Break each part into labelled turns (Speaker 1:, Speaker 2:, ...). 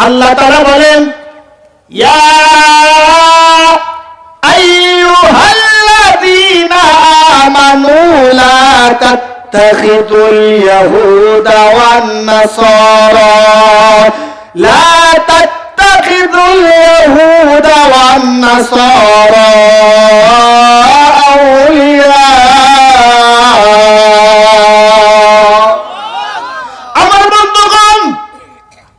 Speaker 1: আল্লাহ তাআলা বলেন ইয়া আইয়ুহাল্লাযীনা আমানু লা তাত্তাখিযুল ইয়াহুদা ওয়ান নাসারা লা তাত্তাখিযুল ইয়াহুদা ওয়ান নাসারা আউলিয়া। আমার বন্ধুগণ,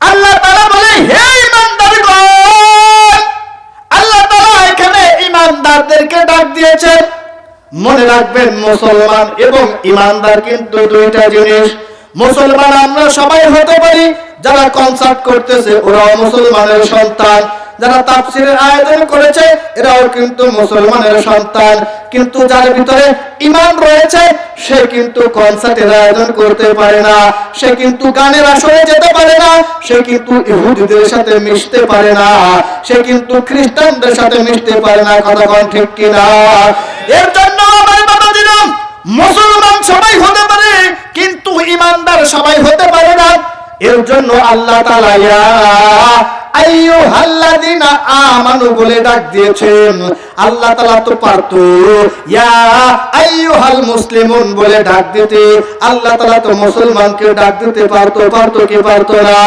Speaker 1: আল্লাহ তাআলা বলে হে ঈমানদারগণ, আল্লাহ তাআলা এখানে ঈমানদারদেরকে ডাক দিয়েছেন। মনে রাখবেন, মুসলমান এবং ঈমানদার কিন্তু দুইটা জিনিস। মুসলমান আমরা সবাই হতে পারি, যারা কনসার্ট করতেছে ওরাও মুসলমানের সন্তান, যারা তাফসীরের আয়োজন করেছে এরাও কিন্তু মুসলমানের সন্তান। কিন্তু যার ভিতরে ঈমান রয়েছে সে কিন্তু কনসার্টের আয়োজন করতে পারে না, সে কিন্তু গানের আসরে যেতে পারে না, সে কিন্তু ইহুদিদের সাথে মিশতে পারে না, সে কিন্তু খ্রিস্টানদের সাথে মিশতে পারে না। কথা কোন ঠিক কিনা? এর জন্য আমার বাবা দিলাম, মুসলমান সবাই হতে পারে কিন্তু ঈমানদার সবাই হতে পারে না। এর জন্য আল্লাহ তাআলা ইয়া আইয়ুহাল্লাযীনা আমানু বলে ডাক দিয়েছেন। আল্লাহ তাআলা তো পারতো ইয়া আইয়ুহাল মুসলিমুন বলে ডাক দিতে, আল্লাহ তাআলা তো মুসলমানকে ডাক দিতে পারতো কি পারতো না?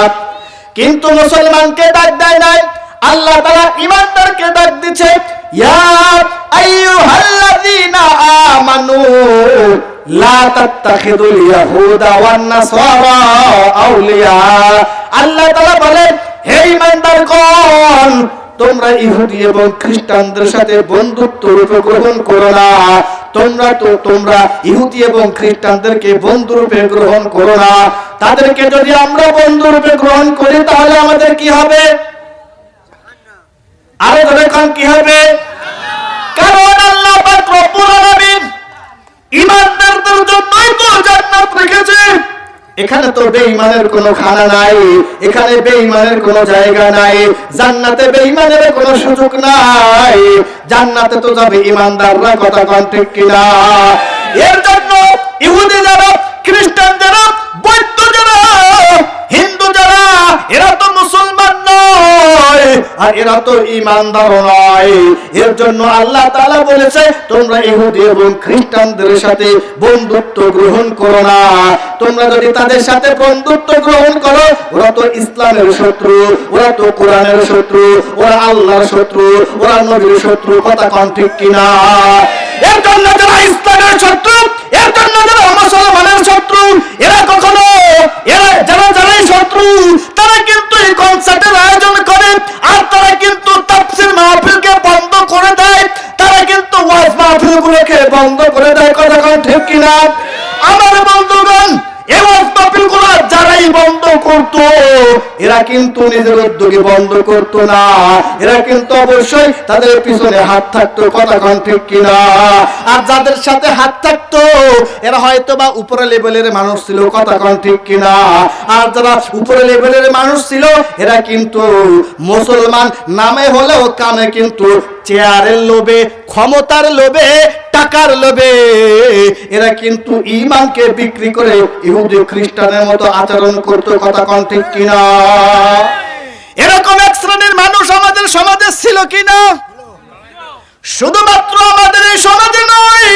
Speaker 1: কিন্তু মুসলমানকে ডাক দেয় নাই, আল্লাহ তাআলা ঈমানদারকে ডাক দিয়েছে ইয়া আইয়ুহাল্লাযীনা আমানু লা তাত্তাখিযুল ইয়াহুদা ওয়ান নাসারা আউলিয়া। আল্লাহ তাআলা বলেন হে ঈমানদারগণ, তোমরা ইহুদি এবং খ্রিস্টানদের সাথে বন্ধুত্ব রূপে গ্রহণ করো না। তোমরা ইহুদি এবং খ্রিস্টানদেরকে বন্ধু রূপে গ্রহণ করো না। তাদেরকে যদি আমরা বন্ধু রূপে গ্রহণ করি তাহলে আমাদের কি হবে? আরো ধরে কোন কি হবে? কারণ আল্লাহ পাক রব্বুল আলামিন ঈমানদারদের জন্যই তো জান্নাত রেখেছে। এখানে তো বেঈমানের কোনো খানা নাই, এখানে বেঈমানের কোনো জায়গা নাই, জান্নাতে বেঈমানের কোনো সুযোগ নাই। জান্নাতে তো যাবে ঈমানদাররা। কথা কোন ঠিক কিনা? এর জন্য ইহুদি যারা, খ্রিস্টান যারা, বৌদ্ধ যারা, হিন্দু যারা, এরা তো মুসলমান নয় আর এরা তো ঈমানদার নয়। এর জন্য আল্লাহ তাআলা বলেছে তোমরা ইহুদি এবং খ্রিস্টানদের সাথে বন্ধুত্ব গ্রহণ করো না। তোমরা যদি তাদের সাথে বন্ধুত্ব গ্রহণ করো, ওরা তো ইসলামের শত্রু, ওরা তো কোরআনের শত্রু, ওরা আল্লাহর শত্রু, ওরা নবীর শত্রু। কথা কোন ঠিক কিনা? এর জন্য যারা ইসলামের শত্রু, এর জন্য যারা মুসলমানের শত্রু, এরা কখনো যারাই শত্রু তারা কিন্তু এই কনসার্টের আয়োজন করে, আর তারা কিন্তু তাফসীর মাহফিলকে বন্ধ করে দেয়, তারা কিন্তু ওয়াজ মাহফিলগুলোকে বন্ধ করে দেয়। কথা কোন ঠিক কিনা? আমার বন্ধুগণ, এই ওয়াজ মাহফিলগুলো যারাই বন্ধ করতো এরা কিন্তু নিজের উদ্যোগে বন্ধ করতো না, এরা কিন্তু অবশ্যই তাদের পিছনে হাত থাকতো। কথা কোন ঠিক কিনা? আর যাদের সাথে হাত থাকতো এরা হয়তো বা উপরে লেভেলের মানুষ ছিল। কথা কোন ঠিক কিনা? আর যারা উপরে লেভেলের মানুষ ছিল এরা কিন্তু মুসলমান নামে হলেও কামে কিন্তু চেয়ারের লোভে, ক্ষমতার লোভে, টাকার লোভে এরা কিন্তু ঈমানকে বিক্রি করে ইহুদি খ্রিস্টানের মতো আচরণ করত। কথা কোন ঠিক কিনা? এরকম এক শ্রেণীর মানুষ আমাদের সমাজে ছিল কিনা? শুধুমাত্র আমাদের এই সমাজে নয়,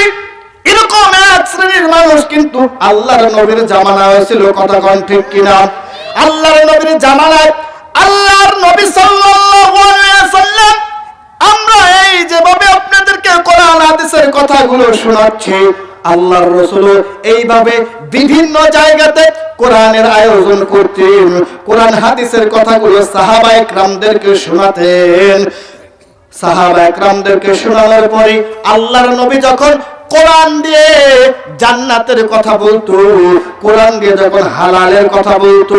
Speaker 1: এরকম এক শ্রেণীর মানুষ কিন্তু আল্লাহর নবীর জামানায় ছিল। কথা কোন ঠিক কিনা? আল্লাহর নবীর জামানায় আল্লাহর নবী সাল্লাল্লাহু আলাইহি ওয়াসাল্লাম, আমরা এই যেভাবে আপনাদেরকে কোরআন হাদিসের কথাগুলো শোনাচ্ছি, আল্লাহর রাসূল এইভাবে বিভিন্ন জায়গাতে কোরআনের আয়োজন করতেন, কোরআন হাদিসের কথাগুলো সাহাবায়ে কেরামদেরকে শোনাতেন। সাহাবায়ে কেরামদেরকে শোনানোর পরে আল্লাহর নবী যখন কোরআন দিয়ে জান্নাতের কথা বলতো, কোরআন দিয়ে যখন হালালের কথা বলতো,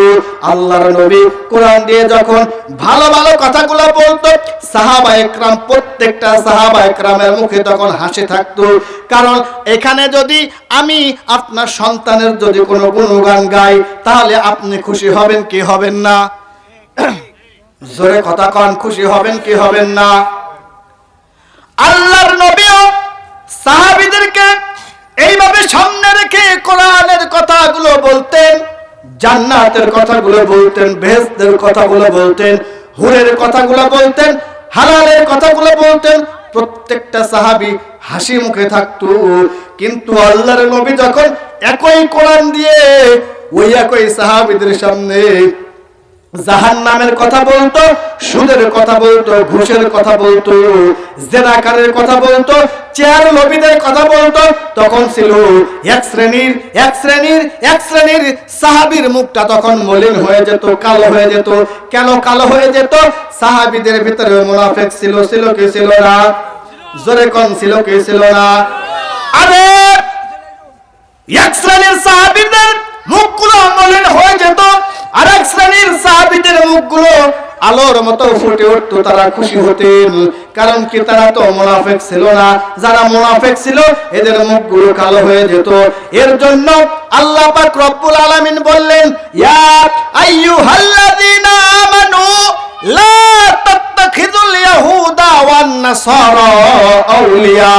Speaker 1: আল্লাহর নবী কোরআন দিয়ে যখন ভালো ভালো কথাগুলো বলতো, সাহাবায়ে কেরাম প্রত্যেকটা সাহাবায়ে কেরামের মুখে তখন হাসি থাকতো। কারণ এখানে যদি আমি আপনার সন্তানের যদি কোনো গুণগান গাই তাহলে আপনি খুশি হবেন কি হবেন না? জোরে কথা কন, খুশি হবেন কি হবেন না? আল্লাহর নবীও সাহাবীদেরকে এইভাবে সামনে রেখে কোরআনের কথাগুলো বলতেন। জান্নাতের কথাগুলো বলতেন, বেহেশতের কথাগুলো বলতেন, হুরের কথাগুলো বলতেন, হালালের কথাগুলো বলতেন। প্রত্যেকটা সাহাবী হাসি মুখে থাকতো। কিন্তু আল্লাহর নবী যখন একই কোরআন দিয়ে ওই একই সাহাবীদের সামনে জাহান্নামের কথা বলতো, সুদের কথা বলতো, ঘুষের কথা বলতো, জেনাকারের কথা বলতো, চেয়ার লোভীদের কথা বলতো, তখন ছিল এক শ্রেণীর সাহাবীর মুখটা তখন মলিন হয়ে যেত, কালো হয়ে যেত। কেন কালো হয়ে যেত? সাহাবীদের ভিতরে মুনাফিক ছিল কি ছিল না? জোরে কোন ছিল কি ছিল না? আরে এক শ্রেণীর সাহাবীদের মুখগুলো মলিন হয়ে যেত, আর এক শ্রেণীর সাহাবীদের মুখগুলো আলোর মতো ফুটে উঠতো, তারা খুশি হতেন। কারণ কি? তারা তো মুনাফিক ছিল না। যারা মুনাফিক ছিল এদের মুখগুলো কালো হয়ে যেত। এর জন্য আল্লাহ পাক রব্বুল আলামিন বললেন, ইয়া আইয়ুহাল্লাযীনা আমানু লা তাত্তাখিযুল ইয়াহুদা ওয়ান নাসারা আউলিয়া।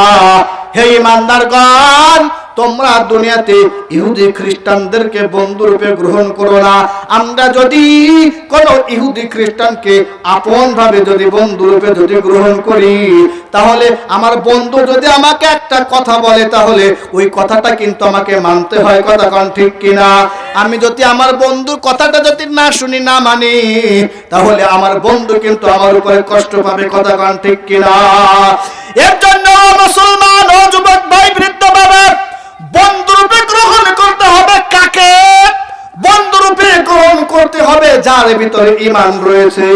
Speaker 1: হে ঈমানদারগণ, তোমরা দুনিয়াতে ইহুদি খ্রিস্টানদেরকে বন্ধুরূপে গ্রহণ করো না। আমরা যদি কোন ইহুদি খ্রিস্টানকে আপন ভাবে যদি বন্ধুরূপে যদি গ্রহণ করি, তাহলে আমার বন্ধু যদি আমাকে একটা কথা বলে, তাহলে ওই কথাটা কিন্তু আমাকে মানতে হয়। কথা কোন ঠিক কিনা? আমি যদি আমার বন্ধুর কথাটা যদি না শুনি, না মানি, তাহলে আমার বন্ধু কিন্তু আমার উপরে কষ্ট পাবে। কথা কোন ঠিক কিনা? এর জন্য মুসলমান ও যুবক ভাই, বৃদ্ধ বাবা, বন্ধুরূপে গ্রহণ করতে হবে কাকে? বন্ধুরূপে গ্রহণ করতে হবে যার ভিতরে ঈমান রয়েছে,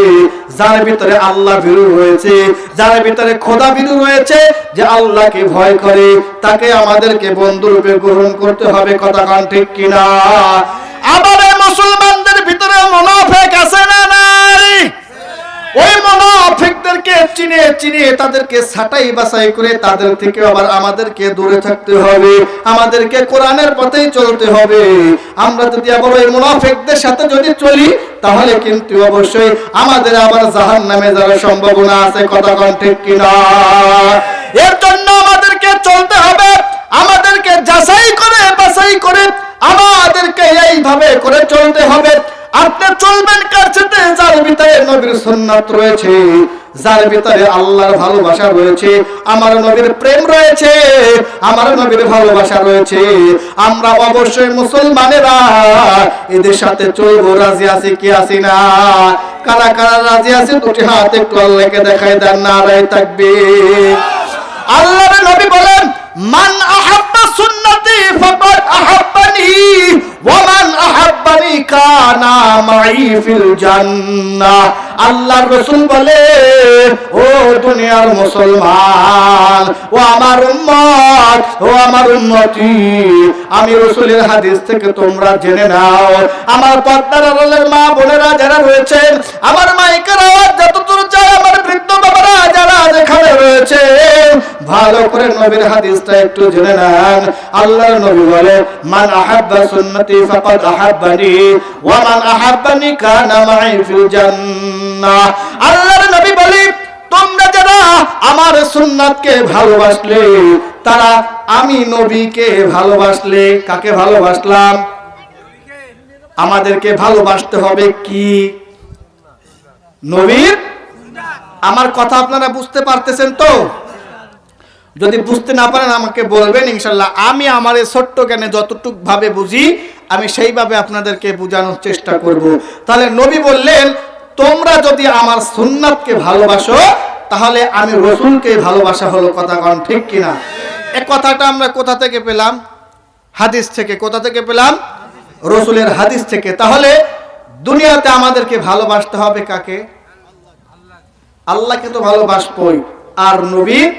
Speaker 1: যার ভিতরে আল্লাহ ভীরু রয়েছে, যার ভিতরে খোদা ভীরু রয়েছে, যে আল্লাহকে ভয় করে, তাকে আমাদেরকে বন্ধুরূপে গ্রহণ করতে হবে। কথা কোন ঠিক কিনা? আবার মুসলমানদের ভিতরে মুনাফিক আছে না নাই? ওই মুনাফিকদেরকে চিনে তাদেরকে ছাঁটাই বাছাই করে তাদের থেকে আবার আমাদেরকে দূরে থাকতে হবে। আমাদেরকে কোরআনের পথেই চলতে হবে। আমরা যদি আবার ওই মুনাফিকদের সাথে যদি চলি, তাহলে কিন্তু অবশ্যই আমাদের আবার জাহান্নামে যাওয়ার সম্ভাবনা আছে। কথা কোন ঠিক কিনা? এর জন্য আমাদেরকে চলতে হবে, আমাদেরকে যাচাই করে বাছাই করে আমাদেরকে এইভাবে করে চলতে হবে। আপনি চলবেন কার সাথে? যার ভিতরে নবীর সুন্নাত রয়েছে, যার ভিতরে আল্লাহর ভালোবাসা রয়েছে, আমার নবীর প্রেম রয়েছে, আমার নবীর ভালোবাসা রয়েছে। আমরা অবশ্যই মুসলমানেরা এদের সাথে চলবো। রাজি আছি কি আছি না? কারা কারা রাজি আছে? দুটি হাত একটু আল্লাহকে দেখাই দেন। নারায়ে তাকবীর। আল্লাহর নবী বলেন, মান আহাব্বা সুন্নতি ফাকাদ আহাব্বানি ওয়া মান আহাব্বানি কানা মাই ফিল জান্নাহ। আল্লাহর রাসূল বলে, ও দুনিয়ার মুসলমান, ও আমার উম্মত, ও আমার উম্মতি, আমি রাসূলের হাদিস থেকে তোমরা জেনে নাও। আমার পর্দার আড়ালের মা বোনেরা যারা রয়েছেন, আমার মাইকের আওয়াজ যতদূর যায়, আমার বৃদ্ধ বাবারা যারা যেখানে রয়েছে, ভালো করে নবীর হাদিসটা একটু জেনে নেন। আল্লাহর নবী বলে, মান আহাব্বা সুন্নতি ফাকাদ আহাব্বানি ওয়া মান আহাব্বানি কানা মাই ফিল জান্নাহ। আল্লাহর নবী বলে, তোমরা যারা আমার সুন্নাতকে ভালোবাসলে, তারা আমি নবীকে ভালোবাসলে। কাকে ভালোবাসলাম? আমাদেরকে ভালোবাসতে হবে কি? নবীর। আমার কথা আপনারা বুঝতে পারতেছেন তো? যদি বুঝতে না পারেন আমাকে বলবেন, ইনশাআল্লাহ আমি আমার এই ছোট্ট জ্ঞানে যতটুকু ভাবে বুঝি আমি সেইভাবে আপনাদেরকে বোঝানোর চেষ্টা করব। তাহলে নবী বললেন, তোমরা যদি আমার সুন্নাতকে ভালোবাসো, তাহলে আমি রাসূলকে ভালোবাসা হলো। কথা কোন ঠিক কিনা? এই কথাটা আমরা কোথা থেকে পেলাম? হাদিস থেকে। কোথা থেকে পেলাম? রাসূলের হাদিস থেকে। তাহলে দুনিয়াতে আমাদেরকে ভালোবাসতে হবে কাকে? আল্লাহকে তো ভালোবাসবই, আর নবীর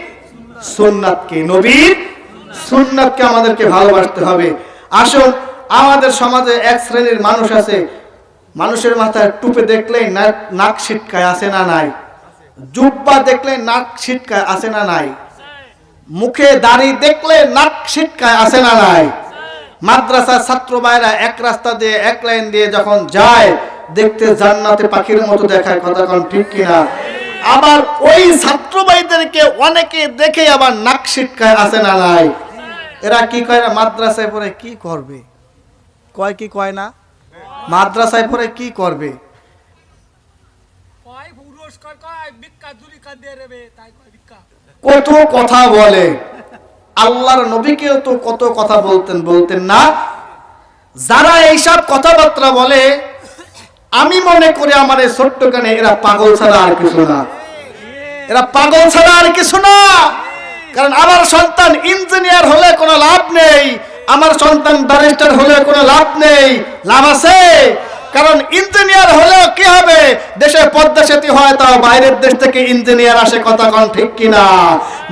Speaker 1: সুন্নাতকে, নবীর সুন্নাতকে আমাদেরকে ভালোবাসতে হবে। আসুন, আমাদের সমাজে এক শ্রেণীর মানুষ আছে, মানুষের মাথায় টুপি দেখলেই নাক ছিটকায়, আছে না নাই? জুব্বা দেখলে নাক ছিটকায়, আছে না নাই? মুখে দাড়ি দেখলে নাক ছিটকায়, আছে না নাই? মাদ্রাসার ছাত্র ভাইরা এক রাস্তা দিয়ে এক লাইন দিয়ে যখন যায়, দেখতে জান্নাতে পাখির মতো দেখায়। কথা কোন ঠিক কিনা? আবার ওই ছাত্র ভাইদেরকে অনেকে দেখে আবার নাক ছিটকায়, আছে না নাই? এরা কি কয়? মাদ্রাসায় পড়ে কি করবে? কয় কি কয় না? মাদ্রাসায় পড়ে কি করবে? কত কথা বলে, আল্লাহর নবীকেও তো কত কথা বলতেন না? যারা এইসব কথাবার্তা বলে আমি মনে করি আমার এই ছোট্ট কানে এরা পাগল ছাড়া আর কিছু না, এরা পাগল ছাড়া আর কিছু না। কারণ আমার সন্তান ইঞ্জিনিয়ার হলে কোনো লাভ নেই, আমার সন্তান ব্যারিস্টার হলে কোনো লাভ নেই। লাভ আছে? কারণ ইঞ্জিনিয়ার হলেও কি হবে, দেশে পদ্মা সেতু হয়, তাও বাইরের দেশ থেকে ইঞ্জিনিয়ার আসে, কথা কোন ঠিক কিনা?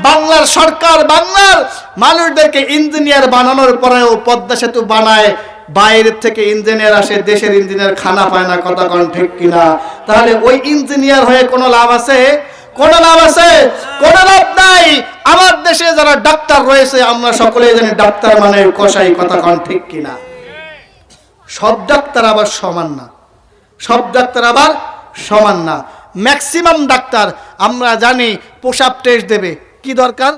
Speaker 1: বাংলার সরকার বাংলার মানুষদেরকে ইঞ্জিনিয়ার বানানোর পরেও পদ্মা সেতু বানায়, বাইরের থেকে ইঞ্জিনিয়ার আসে, দেশের ইঞ্জিনিয়ার খানা পায় না, কথা কোন ঠিক কিনা? তাহলে ওই ইঞ্জিনিয়ার হয়ে কোনো লাভ আছে? কোনো লাভ আছে? কোনো লাভ নাই। আমার দেশে যারা ডাক্তার রয়েছে আমরা সকলেই জানি ডাক্তার মানে কসাই, কথা কোন ঠিক কিনা? সব ডাক্তার আবার সমান না, সব ডাক্তার আবার সমান না। ম্যাক্সিমাম ডাক্তার আমরা জানি পোশাক টেস্ট দেবে, কি দরকার?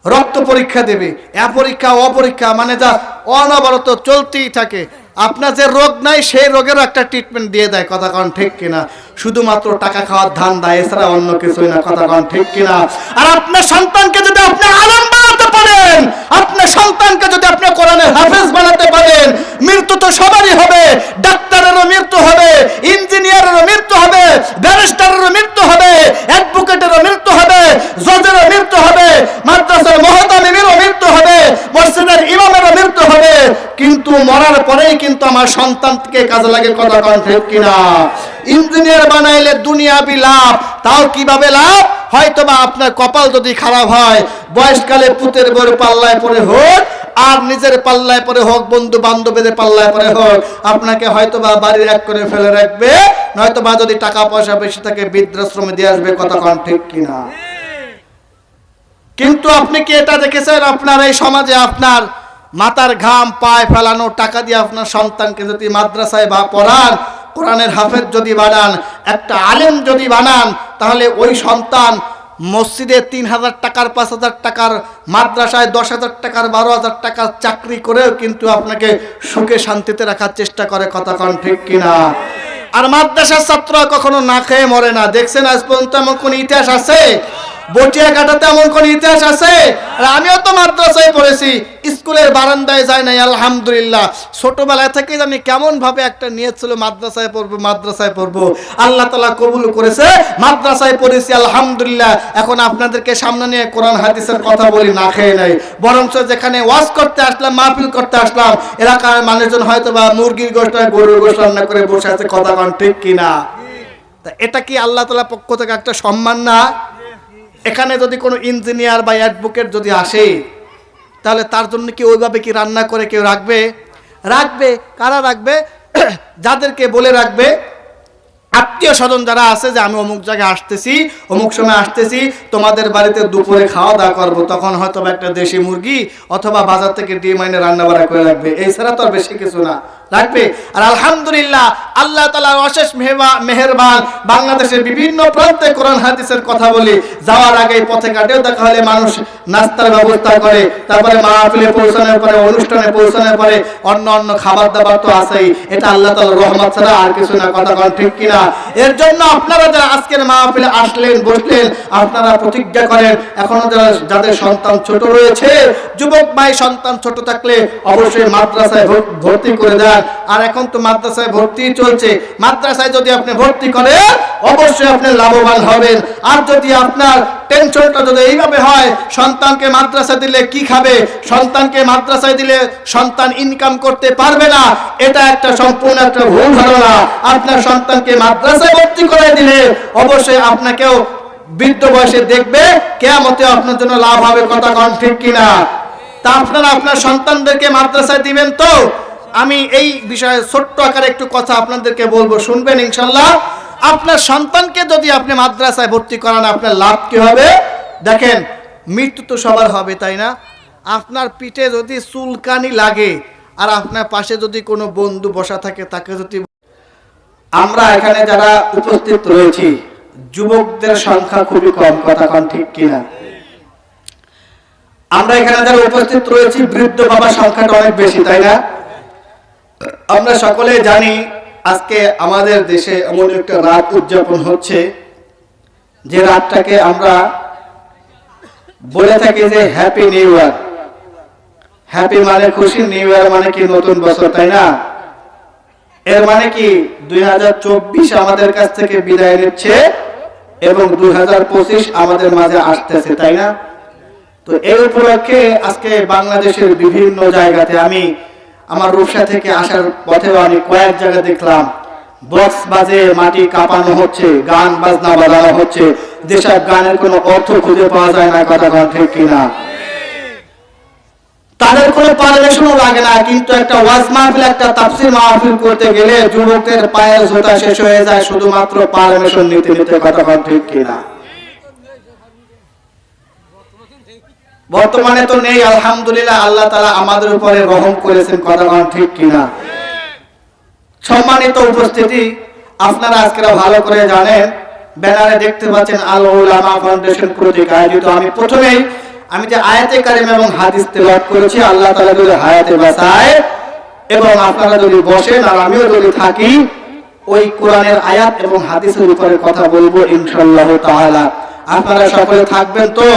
Speaker 1: রক্ত পরীক্ষা দেবে, পরীক্ষা অপরীক্ষা, মানে যা অনবরত চলতেই থাকে। আপনার যে রোগ নাই সেই রোগেরও একটা ট্রিটমেন্ট দিয়ে দেয়, কথা কোন ঠিক কিনা? শুধুমাত্র টাকা খাওয়ার ধান্দা, এছাড়া অন্য কিছুই না, কথা কোন ঠিক কিনা? আর আপনার সন্তানকে যদি আপনি আলেম বানাতে পারেন, আপনার সন্তানকে যদি আপনি কোরআনের হাফেজ বানাতে পারেন, মৃত্যু তো সবারই হবে। ডাক্তারেরও মৃত্যু হবে, ইঞ্জিনিয়ারেরও মৃত্যু হবে, ব্যারিস্টারেরও মৃত্যু হবে, অ্যাডভোকেটেরও মৃত্যু হবে, জজেরও মৃত্যু হবে, মাদ্রাসার মুহতামিমেরও মৃত্যু হবে, মসজিদের ইমামেরও মৃত্যু হবে। কিন্তু মরার পরেই কিন্তু আমার সন্তানকে কাজে লাগে, কথা কোন ঠিক কিনা? ইঞ্জিনিয়ার বানাইলে দুনিয়াবি লাভ, তাও কিভাবে লাভ? হয়তোবা আপনার কপাল যদি খারাপ হয়, বয়সকালে পুতের বড় পাল্লায় পড়ে হোক আর নিজের পাল্লায় পড়ে হোক, বন্ধু বান্ধবীদের পাল্লায় পড়ে হোক, আপনাকে হয়তোবা বাড়ির এক করে ফেলে রাখবে, নয়তোবা যদি টাকা পয়সা বেশি থাকে বৃদ্ধাশ্রমে দিয়ে আসবে, কথা কোন ঠিক কিনা? কিন্তু আপনি কি এটা দেখেছেন আপনার এই সমাজে আপনার মাথার ঘাম পায়ে ফেলানো টাকা দিয়ে আপনার সন্তানকে যদি মাদ্রাসায় বা পড়ান, কোরআনের হাফেজ যদি বানান, একটা আলেম যদি বানান, তাহলে ওই সন্তান মসজিদে ৩,০০০ টাকার ৫,০০০ টাকার, মাদ্রাসায় ১০,০০০ টাকার ১২,০০০ টাকার চাকরি করেও কিন্তু আপনাকে সুখে শান্তিতে রাখার চেষ্টা করে, কথা কোন ঠিক কিনা? আর মাদ্রাসার ছাত্র কখনো না খেয়ে মরে না। দেখছেন আজ পর্যন্ত এমন কোন ইতিহাস আছে? বটিয়া কাটাতে এমন কোন ইতিহাস আছে? আর আমিও তো মাদ্রাসায় পড়েছি, স্কুলের বারান্দায় যাই নাই, আলহামদুলিল্লাহ। ছোটবেলা থেকে জানি কেমন ভাবে একটা নিয়ত ছিল মাদ্রাসায় পড়বো, মাদ্রাসায় পড়বো, আল্লাহ তাআলা কবুল করেছে, মাদ্রাসায় পড়েছি, আলহামদুলিল্লাহ। এখন আপনাদেরকে সামনে নিয়ে কোরআন হাদিসের কথা বলি, না খেয়ে নাই। বরঞ্চ যেখানে ওয়াজ করতে আসলাম, মাহফিল করতে আসলাম, এলাকার মানুষজন হয়তো বা মুরগির গোশত, গরুর গোশত রান্না করে বসে আছে, কথা কোন ঠিক কিনা? তা এটা কি আল্লাহ তাআলার পক্ষ থেকে একটা সম্মান না? এখানে যদি কোনো ইঞ্জিনিয়ার বা অ্যাডভোকেট যদি আসে, তাহলে তার জন্য কি ওইভাবে কি রান্না করে কেউ রাখবে? রাখবে। কারা রাখবে? যাদেরকে বলে রাখবে, আত্মীয় স্বজন যারা আছে, যে আমি অমুক জায়গায় আসতেছি, অমুক সময় আসতেছি, তোমাদের বাড়িতে দুপুরে খাওয়া দাওয়া করবো, তখন হয়তো একটা দেশি মুরগি অথবা বাজার থেকে ডিম এনে রান্না বাড়া করে রাখবে। এছাড়া তো আর বেশি কিছু না, রাখবে। আর আলহামদুলিল্লাহ আল্লাহ তাআলার অশেষ মেহেরবান, বাংলাদেশের বিভিন্ন প্রান্তে কোরআন হাদিসের কথা বলি, যাওয়ার আগে পথে ঘাটেও দেখা হলে মানুষ নাস্তার ব্যবস্থা করে, তারপরে মাহফিলে পৌঁছানোর পরে, অনুষ্ঠানে পৌঁছানোর পরে অন্য অন্য খাবার দাবার তো আছেই। এটা আল্লাহ তাআলার রহমত ছাড়া আর কিছু না, কথা কোন ঠিক কিনা? এর জন্য আপনারা যারা আজকের মাহফিলে আসলেন, বসলেন, আপনারা প্রতিজ্ঞা করেন, এখনো যাদের সন্তান ছোট রয়েছে, যুবক ভাই সন্তান ছোট থাকলে অবশ্যই মাদ্রাসায় ভর্তি করে দেন। আর এখন তো মাদ্রাসায় ভর্তি চলছে, মাদ্রাসায় যদি আপনি ভর্তি করেন অবশ্যই আপনি লাভবান হবেন। আর যদি আপনার টেনশনটা যদি এইভাবে হয়, সন্তানকে মাদ্রাসা দিলে কি খাবে, সন্তানকে মাদ্রাসায় দিলে সন্তান ইনকাম করতে পারবে না, এটা একটা সম্পূর্ণ একটা ভুল ধারণা। আপনার সন্তানকে মাদ্রাসায় ভর্তি করে দিলে অবশ্যই আপনাকেও বৃদ্ধ বয়সে দেখবে, কিয়ামতে আপনার জন্য লাভ হবে, কথা কোন ঠিক কিনা? তা আপনারা আপনার সন্তানদেরকে মাদ্রাসায় দিবেন তো? আমি এই বিষয়ে ছোট্ট আকারে একটু কথা আপনাদেরকে বলবো, শুনবেন ইনশাল্লাহ। আপনার সন্তানকে যদি আপনি মাদ্রাসায় ভর্তি করান, আপনার লাভ কি হবে? দেখেন, মৃত্যু তো সবার হবে, তাই না? আপনার পিঠে যদি চুলকানি লাগে আর আপনার পাশে যদি কোনো বন্ধু বসা থাকে, তাকে যদি, আমরা এখানে যারা উপস্থিত রয়েছি যুবকদের সংখ্যা খুবই কম, কথা কোন ঠিক কিনা? আমরা এখানে যারা উপস্থিত রয়েছি বৃদ্ধ বাবার সংখ্যাটা অনেক বেশি, তাই না? আমরা সকলে জানি আজকে আমাদের দেশে এমন একটা রাত উদযাপন হচ্ছে যে রাতটাকে আমরা বলে থাকি যে হ্যাপি নিউ ইয়ার। হ্যাপি মানে খুশি, নিউ ইয়ার মানে কি নতুন বছর, তাই না? এর মানে কি 2024 আমাদের কাছ থেকে বিদায় নিচ্ছে এবং 2025 আমাদের মাঝে আসতেছে, তাই না? তো এই উপলক্ষে আজকে বাংলাদেশের বিভিন্ন জায়গাতে, আমি আমার রূপসা থেকে আসার পথেও আমি কয়েক জায়গা দেখলাম বক্স বাজে মাটি কাঁপানো হচ্ছে, গান বাজনা বাজানো হচ্ছে, যেসব গানের কোনো অর্থ খুঁজে পাওয়া যায় না, কথা ঠিক কিনা? তাদের কোনো পারমিশনও লাগে না, কিন্তু একটা ওয়াজ মাহফিল, একটা তাফসীর মাহফিল করতে গেলে যুবকদের পায়ের জোতা শেষ হয়ে যায় শুধুমাত্র পারমিশন নিতে নিতে, কথা ঠিক কিনা? বর্তমানে তো নেই, আলহামদুলিল্লাহ, আল্লাহ তাআলা আমাদের উপরে রহম করেছেন, কথা ঠিক কিনা? সম্মানিত উপস্থিতি, আপনারা আজকে ভালো করে জানেন, ব্যানারে দেখতে পাচ্ছেন আল উলামা ফাউন্ডেশন কর্তৃক আয়োজিত। আমি যে আয়াতে কারিমা এবং হাদিস তেলাওয়াত করেছি, আল্লাহ তাআলা যদি হায়াতে বাঁচায় এবং আপনারা যদি বসেন আর আমিও যদি থাকি, ওই কোরআনের আয়াত এবং হাদিসের উপরে কথা বলবো ইনশাআল্লাহ তাআলা। আপনারা সকলে থাকবেন তো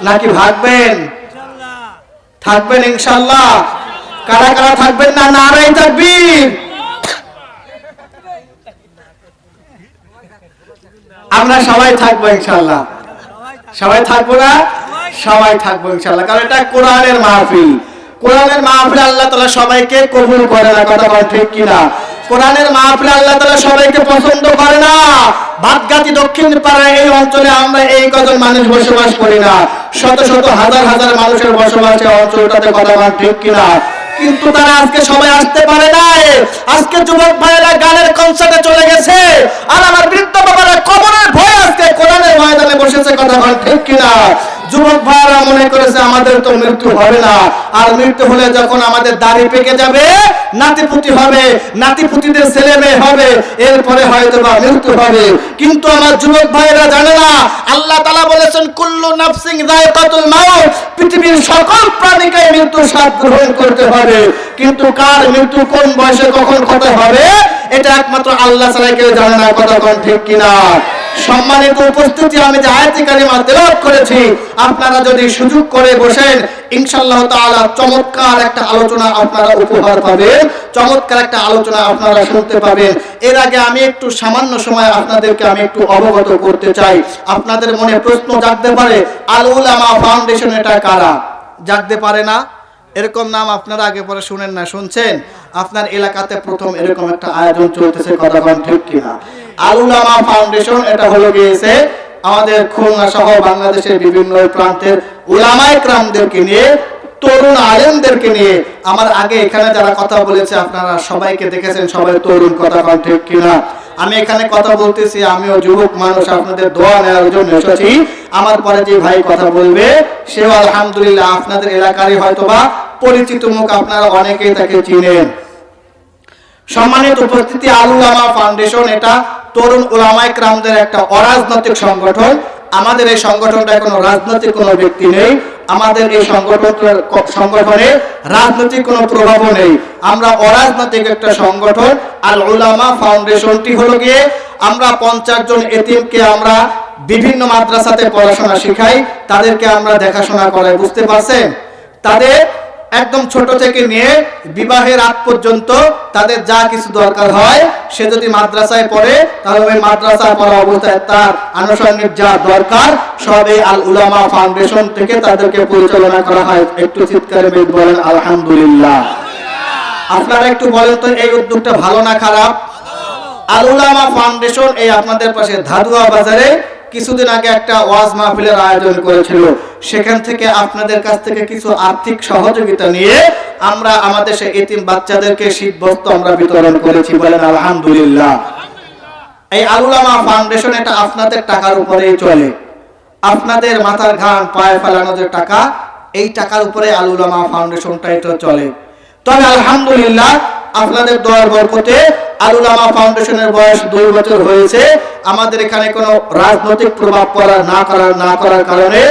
Speaker 1: নাকি ভাগবেন? থাকবেন ইনশাআল্লাহ। কারা কারা থাকবেন না? নারায়ে তাকবীর। আমরা সবাই থাকবো ইনশাআল্লাহ। সবাই থাকবো না? সবাই থাকবো ইনশাআল্লাহ, কারণ এটা কোরআনের মাহফিল। কোরআনের মাহফিল আল্লাহ তাআলা সবাইকে কবুল করে না, কথা ঠিক কিনা? কোরআনের মাহফিল আল্লাহ তাআলা সবাইকে পছন্দ করে না। ভাতগাতি দক্ষিণ পাড়ায় এই অঞ্চলে আমরা এই কজন মানুষ বসবাস করি না, শত শত হাজার হাজার মানুষের বসবাস এই অঞ্চলটাতে, কথা ঠিক কিনা? কিন্তু তারা আজকে সবাই আসতে পারে নাই। আজকে যুবক ভাইয়েরা গানের কনসার্টে চলে গেছে, আর আমার বৃদ্ধ বাবারা কবরের ভয়ে আজকে কোরআনের ময়দানে বসেছে, কথা ঠিক কিনা? যুবক ভাইয়েরা মনে করেছে আমাদের তো মৃত্যু হবে না, আর মৃত্যু হলে যখন আমাদের দাড়ি পেকে যাবে, নাতিপুতি হবে, নাতিপুতিদের ছেলে মেয়ে হবে, এরপরে হয়তো বা মৃত্যু হবে। কিন্তু আমার যুবক ভাইয়েরা জানে না, আল্লাহ তাআলা বলেছেন কুল্লু নাফসিন যায়কাতুল মাউত, পৃথিবীর সকল প্রাণীকে মৃত্যুর স্বাদ গ্রহণ করতে হবে, কিন্তু কার মৃত্যু কোন বয়সে কখন হতে হবে এটা একমাত্র আল্লাহ ছাড়া কেউ জানে না, কথা ঠিক কিনা? সম্মানিত উপস্থিতি, আমি যে আয়াতে কারিমা তেলাওয়াত করেছি, আপনারা যদি সুযোগ করে বসেন ইনশাআল্লাহ তাআলা চমৎকার একটা আলোচনা আপনারা উপহার পাবেন, চমৎকার একটা আলোচনা আপনারা শুনতে পাবেন। এর আগে আমি একটু সামান্য সময় আপনাদেরকে আমি একটু অবগত করতে চাই। আপনাদের মনে প্রশ্ন জাগতে পারে, আল উলামা ফাউন্ডেশন এটা কারা? জাগতে পারে না? এরকম নাম আপনারা আগে পরে শুনেন না, শুনছেন? আপনার এলাকাতে প্রথম এরকম একটা আয়োজন চলতেছে, কথা ঠিক কিনা? আল উলামা ফাউন্ডেশন এটা হলো গিয়েছে আমাদের খুলনা সহ বাংলাদেশের বিভিন্ন প্রান্তের উলামায়ে কেরামদেরকে নিয়ে, তরুণ আলেমদেরকে নিয়ে। আমার আগে এখানে যারা কথা বলেছে আপনারা সবাইকে দেখেছেন, সবাই তরুণ, কথা ঠিক কিনা? আমি এখানে কথা বলতেছি, আমিও যুবক মানুষ, আপনাদের দোয়া নেওয়ার জন্য এসেছি। আমার পরে যে ভাই কথা বলবে সেও আলহামদুলিল্লাহ আপনাদের এলাকারই হয়তোবা পরিচিত মুখ, আপনারা অনেকেই তাকে চিনেন। সম্মানিত উপস্থিতি, আল উলামা ফাউন্ডেশন এটা তরুণ উলামায়ে কেরামদের একটা অরাজনৈতিক সংগঠন। আমাদের এই সংগঠনটা কোনো রাজনৈতিক কোনো ব্যক্তি নেই, আমাদের এই সংগঠনে রাজনৈতিক কোনো প্রভাবও নেই, আমরা অরাজনৈতিক একটা সংগঠন। আল উলামা ফাউন্ডেশনটি হলো গিয়ে আমরা 50 জন এতিমকে আমরা বিভিন্ন মাদ্রাসাতে পড়াশোনা শেখাই, তাদেরকে আমরা দেখাশোনা করাই, বুঝতে পারছেন? তাদের একদম ছোট থেকে নিয়ে বিবাহের আগ পর্যন্ত তাদের যা কিছু দরকার হয়, সে যদি মাদ্রাসায় পড়ে তাহলে ওই মাদ্রাসায় পড়া অবস্থায় তার আনুষঙ্গিক যা দরকার সব এই আল উলামা ফাউন্ডেশন থেকে তাদেরকে পরিচালনা করা হয়। একটু চিৎকারে বলেন আলহামদুলিল্লাহ। আপনারা একটু বলেন তো এই উদ্যোগটা ভালো না খারাপ? আল উলামা ফাউন্ডেশন এই আপনাদের পাশে ধাদুয়া বাজারে কিছুদিন আগে একটা ওয়াজ মাহফিলের আয়োজন করেছিল, সেখান থেকে আপনাদের কাছ থেকে কিছু আর্থিক সহযোগিতা নিয়ে আমরা আমাদের সেই এতিম বাচ্চাদেরকে শীতবস্ত্র আমরা বিতরণ করেছি, বলেন আলহামদুলিল্লাহ। এই আল উলামা ফাউন্ডেশন এটা আপনাদের টাকার উপরেই চলে, আপনাদের মাথার ঘাম পায়ে ফেলানো যে টাকা, এই টাকার উপরে আল উলামা ফাউন্ডেশনটা এটা চলে। তবে আলহামদুলিল্লাহ আপনাদের দোয়ার বরকতে আল উলামা ফাউন্ডেশনের বয়স 2 বছর হয়েছে, আমাদের এখানে কোনো রাজনৈতিক প্রভাব না করার কারণে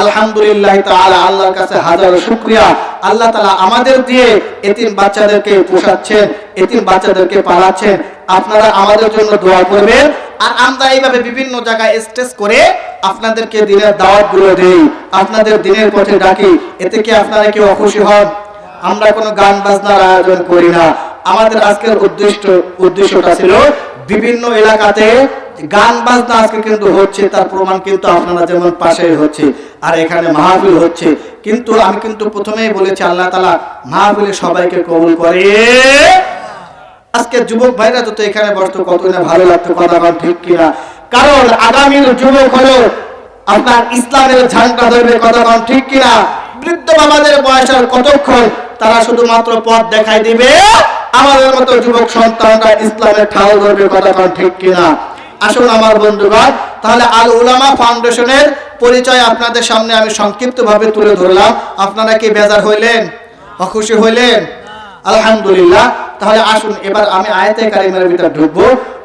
Speaker 1: আলহামদুলিল্লাহ তাআলা আল্লাহর কাছে হাজারো শুকরিয়া, আল্লাহ তাআলা আমাদের দিয়ে এতিম বাচ্চাদেরকে পোষাচ্ছেন, এতিম বাচ্চাদেরকে পালাচ্ছেন। আপনারা আমাদের জন্য দোয়া করবেন। আর আমরা এইভাবে বিভিন্ন জায়গায় স্টেজ করে আপনাদেরকে দিনের দাওয়াত গুলো দেই, আপনাদের দিনের পথে ডাকি, এতে কি আপনারা কেউ অখুশি হন? আমরা কোনো গান বাজনার আয়োজন করি না। আমাদের আজকের উদ্দেশ্যটা ছিল বিভিন্ন এলাকাতে গান বাজনা আজকে কিন্তু হচ্ছে, তার প্রমাণ কিন্তু আপনারা যেমন পাশেই হচ্ছে, আর এখানে মাহফিল হচ্ছে। কিন্তু আমি কিন্তু প্রথমেই বলেছি আল্লাহ তাআলা মাহফিলে সবাইকে কবুল করে। আজকে যুবক ভাইরা যত এখানে বসতো কত না ভালো লাগতো, কথা বল ঠিক কিনা? কারণ আগামীর যুবক হলো আপনার ইসলামের ঝান্ডা ধরবে, কথা বল ঠিক কিনা? বৃদ্ধ বাবাদের বয়স আর কতক্ষণ, তারা শুধুমাত্র পথ দেখাই দিবে, আমাদের মতো যুবক সন্তানরা ইসলামের ঠাল ধরবে, কথা বল ঠিক কিনা? আসুন আমার বন্ধুগণ, তাহলে আল উলামা ফাউন্ডেশনের পরিচয় আপনাদের সামনে আমি সংক্ষিপ্তভাবে তুলে ধরলাম। আপনারা কি বেজার হইলেন, অখুশি হইলেন? আলহামদুলিল্লাহ। তাহলে আসুন এবার আমি আয়াতে কারিমের ভিতর ঢুকবো।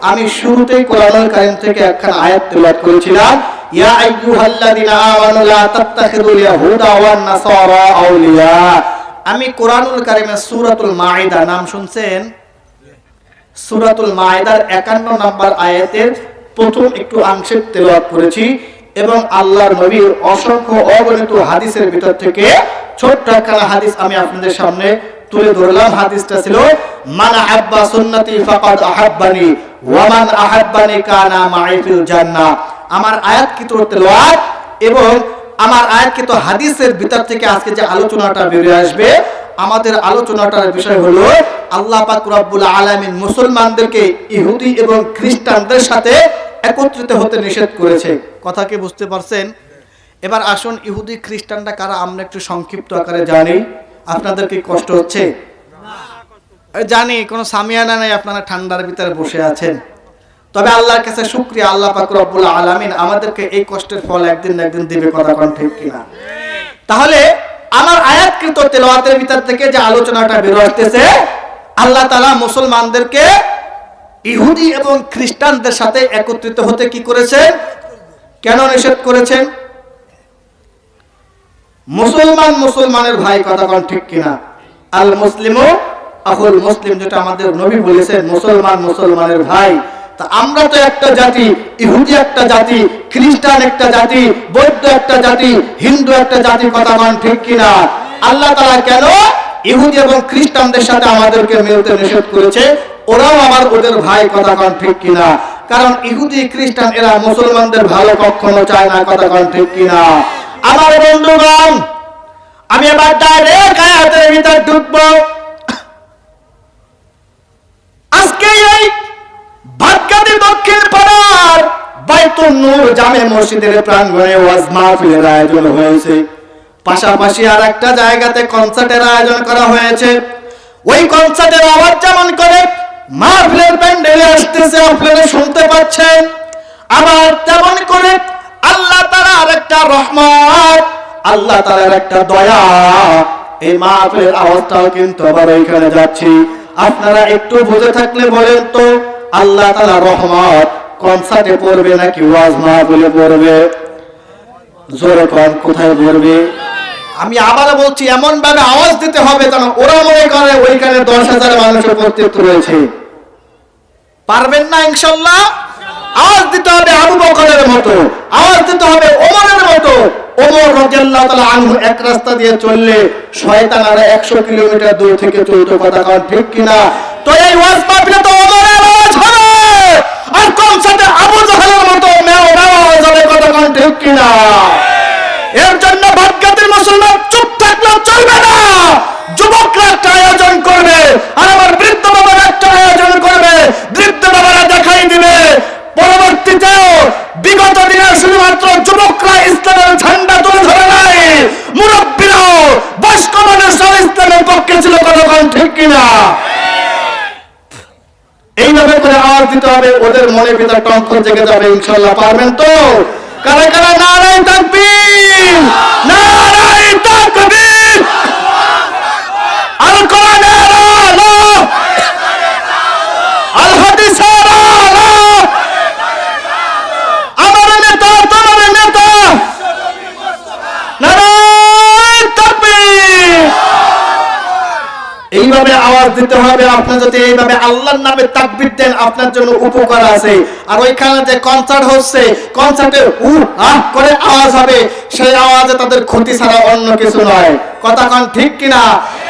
Speaker 1: আমি শুরুতেই কোরআনুল কারীম থেকে একখানা আয়াত তেলাওয়াত করেছিলাম, ইয়া আইয়ুহাল্লাযিনা আমানু লা তাত্তাখিযুল ইয়াহুদা ওয়ান নাসারা আউলিয়া। আমি কোরআনুল কারীমের সূরাতুল মাঈদা, নাম শুনছেন? সূরাতুল মাঈদার 51 নম্বর আয়াতের প্রথম একটু অংশে তেলাওয়াত করেছি এবং আল্লাহর নবীর অসংখ্য অগণিত হাদিসের ভিতর থেকে ছোট্ট একখানা হাদিস আমি আপনাদের সামনে তুলে ধরলাম। হাদিসটা ছিল, মান আহাব্বা সুন্নতি ফাকাদ আহাব্বানি ওয়া মান আহাব্বানি কানা মাই ফিল জান্নাহ। আমার আয়াতকৃত তেলাওয়াত এবং আমার আয়াতকৃত হাদিসের ভিতর থেকে আজকে যে আলোচনাটা বেরিয়ে আসবে, আমাদের আলোচনাটার বিষয় হলো আল্লাহ পাক রব্বুল আলামিন মুসলমানদেরকে ইহুদি এবং খ্রিস্টানদের সাথে একত্রিত হতে নিষেধ করেছে। কথা কি বুঝতে পারছেন? এবার আসুন ইহুদি খ্রিস্টানরা কারা আমরা একটু সংক্ষিপ্ত আকারে জানি। আপনাদের কি কষ্ট হচ্ছে? জানি কোনো সামিয়ানা নাই, আপনারা ঠান্ডার ভিতরে বসে আছেন। তবে আল্লাহর কাছে শুকরিয়া, আল্লাহ পাক রব্বুল আলামিন আমাদেরকে এই কষ্টের ফল একদিন না একদিন দিবে, কথা কোন ঠিক কিনা? তাহলে আমার আয়াতকৃত তেলাওয়াতের ভিতর থেকে যে আলোচনাটা বের হচ্ছে, আল্লাহ তাআলা মুসলমানদেরকে ইহুদি এবং খ্রিস্টানদের সাথে একত্রিত হতে কি করেছেন, কেন নিষেধ করেছেন? মুসলমান মুসলমানের ভাই, কথা কোন ঠিক কিনা? আল মুসলিমু আখুল মুসলিম, যেটা আমাদের নবী বলেছেন, মুসলমান মুসলমানের ভাই। তা আমরা তো একটা জাতি, ইহুদি একটা জাতি, খ্রিস্টান একটা জাতি, বৌদ্ধ একটা জাতি, হিন্দু একটা জাতি, কথা কোন ঠিক কিনা? আল্লাহ তাআলা কেন ইহুদি এবং খ্রিস্টানদের সাথে আমাদেরকে মিলতে নিষেধ করেছে? ওরাও আমার ওদের ভাই, কথা কোন ঠিক কিনা? কারণ ইহুদি খ্রিস্টান এরা মুসলমানদের ভালো কখনো চায় না, কথা কোন ঠিক কিনা? আমার বন্ধুগণ, আমি এবার ডাইরেক্ট আয়াতের ভিতর ঢুকবো। আজকে এই ভাগ্যাদি দক্ষিণ পাড়ার বাইতুন নূর জামে মসজিদের প্রাঙ্গণে ওয়াজ মাহফিলের আয়োজন হয়েছে। পাশাপাশি আর একটা জায়গাতে কনসার্টের আয়োজন করা হয়েছে। ওই কনসার্টের আওয়াজ যেমন করে মাহফিলের প্যান্ডেলে আসতেছে, আপনারা শুনতে পাচ্ছেন, আবার তেমন করে আল্লাহ তাআলার একটা রহমত, আল্লাহ তাআলার একটা দয়া, এই মাহফিলের আওয়াজটাও কিন্তু আবার ওইখানে যাচ্ছে। আপনারা একটু বুঝে থাকলে বলেন তো, আল্লাহ তাআলার রহমত কনসার্টে পড়বে নাকি ওয়াজ মাহফিলে পড়বে? জোরে কোন, কোথায় পড়বে? আমি আবার বলছি, এমন ভাবে আওয়াজ দিতে হবে যেন ওরা মনে করে ওইখানে 10,000 মানুষ উপস্থিত রয়েছে। পারবেন না ইনশাআল্লাহ? আওয়াজ দিতে হবে আবু বকরের মতো, আওয়াজ দিতে হবে ওমরের মতো। ওমর রাদিয়াল্লাহু তাআলা আনহু এক রাস্তা দিয়ে চললে শয়তান আর 100 কিলোমিটার দূর থেকে চলতো, কথা কোন ঠিক কিনা? তো এই ওয়াজ মাহফিলে তো ওমরের আওয়াজ হবে, আর কনসার্টে আবু জাহেলের মতো মেও আওয়াজ হবে, কথা কোন ঠিক কিনা? এর জন্য ভাগ্যের মুসলমান চুপ থাকলে চলবে না। যুবকরা একটা আয়োজন করবে, আর আমার বৃদ্ধ বাবারা একটা আয়োজন করবে। বৃদ্ধ বাবারা দেখাই দিবে পরবর্তীতেও বিগত দিনে শুধুমাত্র যুবকরা ইসলামের ঝান্ডা তুলে ধরে নাই, মুরব্বীরাও বয়স্ক মানুষরাও ইসলামের পক্ষে ছিল, কথা কোন ঠিক কিনা? এইভাবে করে আওয়াজ দিতে হবে, ওদের মনের ভিতর টঙ্কর জেগে যাবে ইনশাআল্লাহ। পারবেন তো? কারা কারা নারায়ে তাকবীর, নারায়ে তাকবীর, আল কোরআনের আলো, আল হাদিসের আলো, এইভাবে আওয়াজ দিতে হবে। আপনি যদি এইভাবে আল্লাহর নামে তাকবীর দেন আপনার জন্য উপকার আছে। আর ওইখানে যে কনসার্ট হচ্ছে, কনসার্টে আহ করে আওয়াজ হবে, সেই আওয়াজে তাদের ক্ষতি ছাড়া অন্য কিছু নয়। কথা কোন ঠিক কিনা?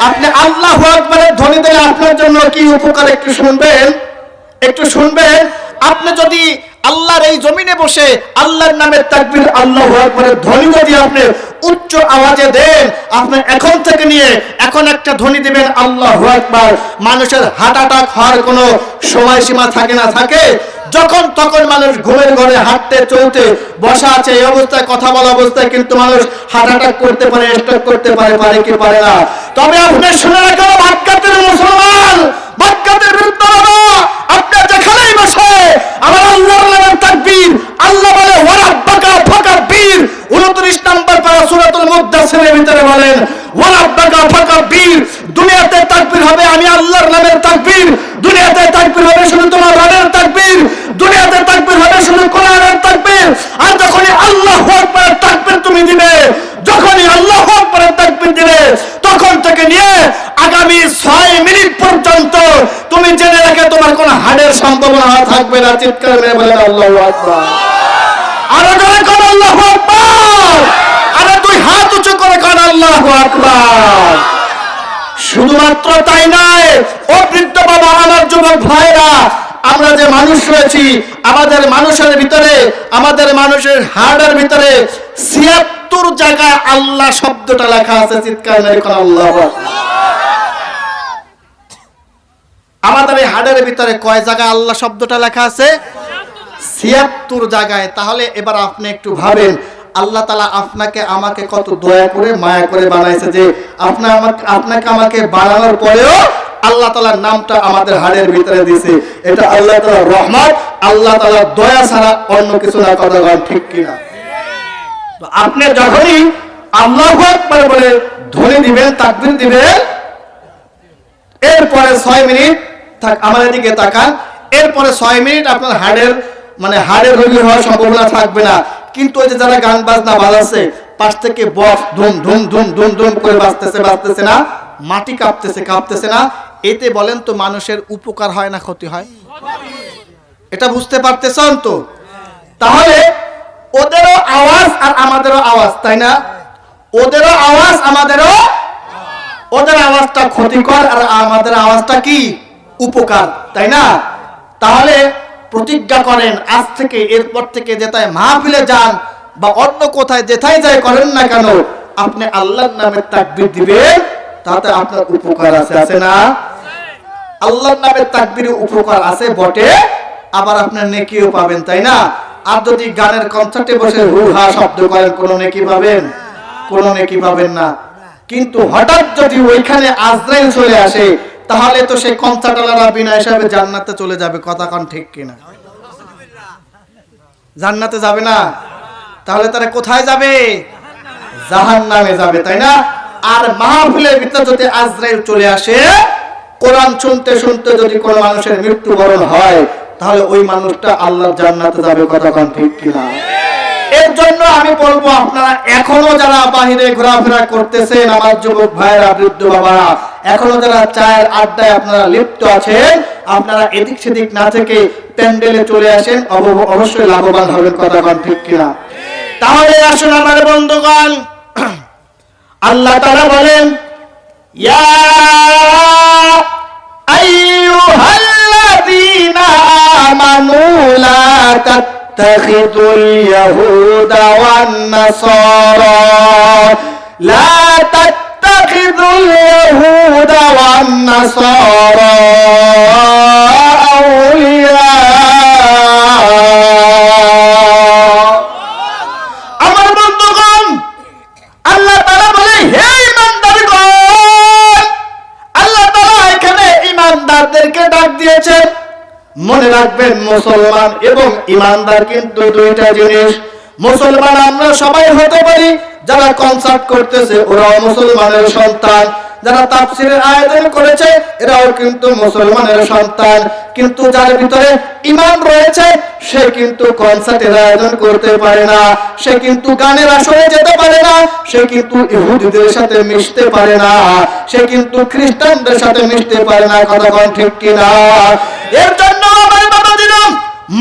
Speaker 1: আপনি আল্লাহু আকবারের ধ্বনি দিলে আপনার জন্য কি উপকার একটু শুনবেন, একটু শুনবেন। আপনি যদি আল্লাহর এই জমিনে বসে আল্লাহর নামের তাকবীর আল্লাহু আকবারের ধ্বনি যদি আপনি উচ্চ আওয়াজে দেন, আপনি এখন থেকে নিয়ে এখন একটা ধ্বনি দিবেন আল্লাহু আকবার, মানুষের হার্ট অ্যাটাক হওয়ার কোনো সময়সীমা থাকে না, থাকে যখন তখন মানুষ ঘুমের ঘরে হাঁটতে চলতে বসা আছে এই অবস্থায়, কথা বলা অবস্থায় কিন্তু মানুষ হার্ট অ্যাটাক করতে পারে, স্ট্রোক করতে পারে, পারে কি পারে না। তবে আপনি শুনে রাখেন বাক্কাতের মুসলমান, বাক্কাতের বিরুদ্ধে আপনি যেখানেই বসে আমার আল্লাহর নামের তাকবীর, আল্লাহ বলে ওয়ারাব্বাকা ফাকাব্বির, 29 নম্বর পারা সূরাতুল মুদ্দাসসিরের ভিতরে বলেন ওয়ারাব্বাকা ফাকাব্বির। দুনিয়াতে তাকবীর হবে আমি আল্লাহর নামের তাকবীর, দুনিয়াতে তাকবীর হবে শুধু তোমার রবের তাকবীর, দুনিয়াতে তাকবীর হবে শুধু কোরআনের তাকবীর। আর যখনই আল্লাহু আকবারের তাকবীর তুমি দিবে, যখনই আল্লাহু আকবারের তাকবীর দিবে, তখন থেকে নিয়ে আগামী 6 মিনিট পর্যন্ত তুমি জেনে রেখে তোমার কোনো হাড়ের সম্ভাবনা থাকবে না। চিৎকার মেরে বলেন আল্লাহু আকবার। আরো জোরে কোন আল্লাহু আকবার, আরে দুই হাত উঁচু করে কোন আল্লাহু আকবার। শুধুমাত্র তাই নয়, ও বৃদ্ধ বাবা, আমার যুবক ভাইরা, আমরা যে মানুষ রয়েছি, আমাদের মানুষের ভিতরে, আমাদের মানুষের হাড়ের ভিতরে 76 জায়গায় আল্লাহ শব্দটা লেখা আছে। চিৎকার মেরে কোন আল্লাহু আকবার। আমাদের এই হাড়ের ভিতরে কয় জায়গায় আল্লাহ শব্দটা লেখা আছে? 76 জায়গায়। তাহলে এবার আপনি একটু ভাবেন, আল্লাহ তাআলা আপনাকে আমাকে কত দয়া করে মায়া করে বানাইছে, যে আপনাকে আমাকে বানানোর পরেও আল্লাহ তাআলার নামটা আমাদের হাড়ের ভিতরে দিয়েছে। এটা আল্লাহ তাআলার রহমত, আল্লাহ তাআলার দয়া ছাড়া অন্য কিছু না। কথা ঠিক কিনা? তো আপনি যখনই আল্লাহু আকবার বলে ধ্বনি দিবেন, তাকবীর দিবেন, এরপরে 6 মিনিট আমার দিকে তাকান, এরপরে 6 মিনিট আপনার হাড়ের রোগী হওয়ার সম্ভাবনা থাকবে না। কিন্তু ওই যে যারা গান বাজনা বাজাচ্ছে, পাশ থেকে বক্স ধুম ধুম ধুম ধুম ধুম করে বাজতেছে না, মাটি কাঁপতেছে না, এতে বলেন তো মানুষের উপকার হয় না ক্ষতি হয়? এটা বুঝতে পারতেছেন তো? তাহলে ওদেরও আওয়াজ আর আমাদেরও আওয়াজ, তাই না? ওদেরও আওয়াজ আমাদেরও, ওদের আওয়াজটা ক্ষতিকর আর আমাদের আওয়াজটা কি উপকার, তাই না? তাহলে প্রতিজ্ঞা করেন আজ থেকে, এরপর থেকে যেটাই মাহফিলে যান বা অন্য কোথায় যেটাই যাই করেন না কেন, আপনি আল্লাহর নামে তাকবীর দিবেন, তাতে আপনার উপকার আছে না? আল্লাহর নামে তাকবীরে উপকার আছে বটে, আবার আপনার নেকিও পাবেন, তাই না? আর যদি গানের কনসার্টে বসে হু হা শব্দ করেন, কোনো নেকি পাবেন? কোনো নেকি পাবেন না। কিন্তু হঠাৎ যদি ওইখানে আজরাইল চলে আসে, তাহলে তো সেই কনসার্টওয়ালারা বিনা হিসাবে জান্নাতে চলে যাবে। কথা কোন ঠিক কিনা? জান্নাতে যাবে না, তাহলে তারা কোথায় যাবে? জাহান্নামে যাবে, তাই না? আর মাহফিলের ভিতরে যদি আজরাইল চলে আসে, কোরআন শুনতে শুনতে যদি কোনো মানুষের মৃত্যুবরণ হয়, তাহলে ওই মানুষটা আল্লাহর জান্নাতে যাবে। কথা কোন ঠিক কিনা? এর জন্য আমি বলবো, আপনারা এখনো যারা বাহিরে ঘোরাফেরা করতেছেন, আমার যুবক ভাইরা, বৃদ্ধ বাবারা, এখনো যারা চায়ের আড্ডায় আপনারা লিপ্ত আছেন, আপনারা এদিক সেদিক না থেকে প্যান্ডেলে চলে আসেন, অবশ্যই লাভবান হবেন। কথা কোন ঠিক কিনা? তাহলে আসুন আমার বন্ধুগণ, আল্লাহ তাআলা বলেন ইয়া আইয়ুহাল্লাযীনা আমানু লা تتخذوا اليهود والنصارى لا تتخذوا اليهود والنصارى أولياء। আমার বন্ধুগণ, আল্লাহ তাআলা বলে হে ঈমানদারগণ, আল্লাহ তাআলা এখানে ঈমানদারদেরকে ডাক দিয়েছেন। মনে রাখবেন, মুসলমান এবং ইমানদার কিন্তু দুইটা জিনিস। মুসলমান আমরা সবাই হতে পারি, যারা কনসার্ট করতেছে ওরাও মুসলমানের সন্তান, যারা তাফসীরের আয়োজন করেছে এরাও কিন্তু মুসলমানের সন্তান। কিন্তু যার ভিতরে ঈমান রয়েছে সে কিন্তু কনসার্টের আয়োজন করতে পারে না, সে কিন্তু গানের আসরে যেতে পারে না, সে কিন্তু ইহুদিদের সাথে মিশতে পারে না, সে কিন্তু খ্রিস্টানদের সাথে মিশতে পারে না। কথা কোন ঠিক কিনা? এর জন্য আমার বাবা দিলাম,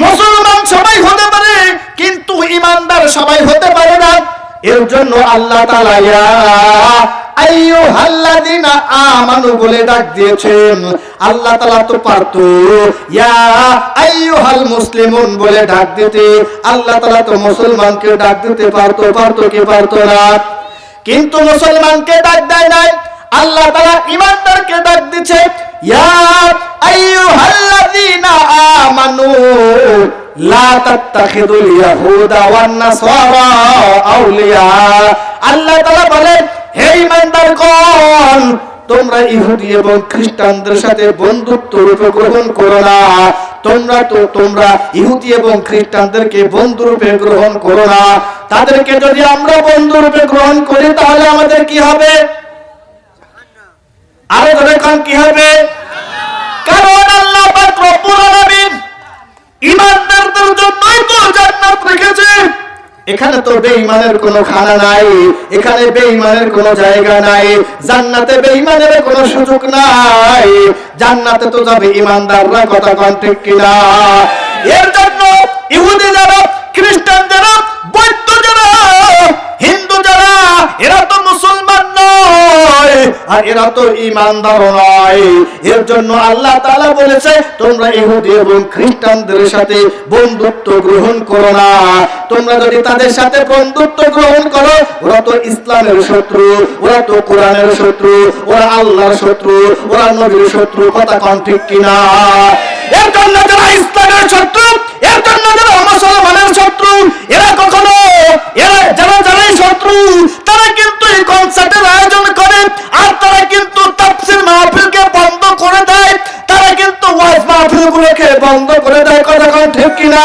Speaker 1: মুসলমান সবাই হতে পারে কিন্তু ইমানদার সবাই হতে পারে না। এর জন্য আল্লাহ তাআলা ইয়া আইয়ুহাল্লাযিনা আমানু বলে ডাক দিয়েছেন। আল্লাহ তাআলা তো পারতো ইয়া আইয়ুহাল মুসলিমুন বলে ডাক দিতে, আল্লাহ তাআলা তো মুসলমানকে ডাক দিতে পারতো কি পারতো না? কিন্তু মুসলমানকে ডাক দেয় নাই, আল্লাহ তাআলা ঈমানদারকে ডাক দিয়েছে ইয়া আইয়ুহাল্লাযিনা আমানু লা তাত্তাখিদুল ইয়াহুদা ওয়ান নাসারা আউলিয়া। আল্লাহ তাআলা বলেন, হে ঈমানদারগণ, তোমরা ইহুদি এবং খ্রিস্টানদের সাথে বন্ধুত্ব রূপে গ্রহণ করো না। তোমরা ইহুদি এবং খ্রিস্টানদেরকে বন্ধু রূপে গ্রহণ করো না। তাদেরকে যদি আমরা বন্ধু রূপে গ্রহণ করি তাহলে আমাদের কি হবে? আরো ধরে কোন কি হবে? কারণ আল্লাহ পাক রব্বুল আলামিন ঈমানদারদের জন্যই তো জান্নাত রেখেছে। এখানে তো বেঈমানের কোনো খানা নাই, এখানে বেঈমানের কোনো জায়গা নাই, জান্নাতে বেঈমানের কোনো সুযোগ নাই। জান্নাতে তো যাবে ঈমানদাররা। কথা কোন ঠিক কিনা? এর জন্য ইহুদি যারা, খ্রিস্টান যারা, বৌদ্ধ যারা, হিন্দু যারা, এরা তো মুসলমান নয় আর এরা তো ঈমানদার নয়। এর জন্য আল্লাহ তাআলা বলেছে তোমরা ইহুদি এবং খ্রিস্টানদের সাথে বন্ধুত্ব গ্রহণ করো না। তোমরা যদি তাদের সাথে বন্ধুত্ব গ্রহণ করো, ওরা তো ইসলামের শত্রু, ওরা তো কোরআনের শত্রু, ওরা আল্লাহর শত্রু, ওরা নবীর শত্রু। কথা কোন ঠিক কিনা? এর জন্য যারা ইসলামের শত্রু, এর জন্য যারা মুসলমানের শত্রু, এরা কখনো যারাই শত্রু তারা কিন্তু এই কনসার্টের আয়োজন করে, আর তারা কিন্তু তাফসীর মাহফিলকে বন্ধ করে দেয়, তারা কিন্তু ওয়াজ মাহফিলগুলোকে বন্ধ করে দেয়। কথা কোন ঠিক কিনা?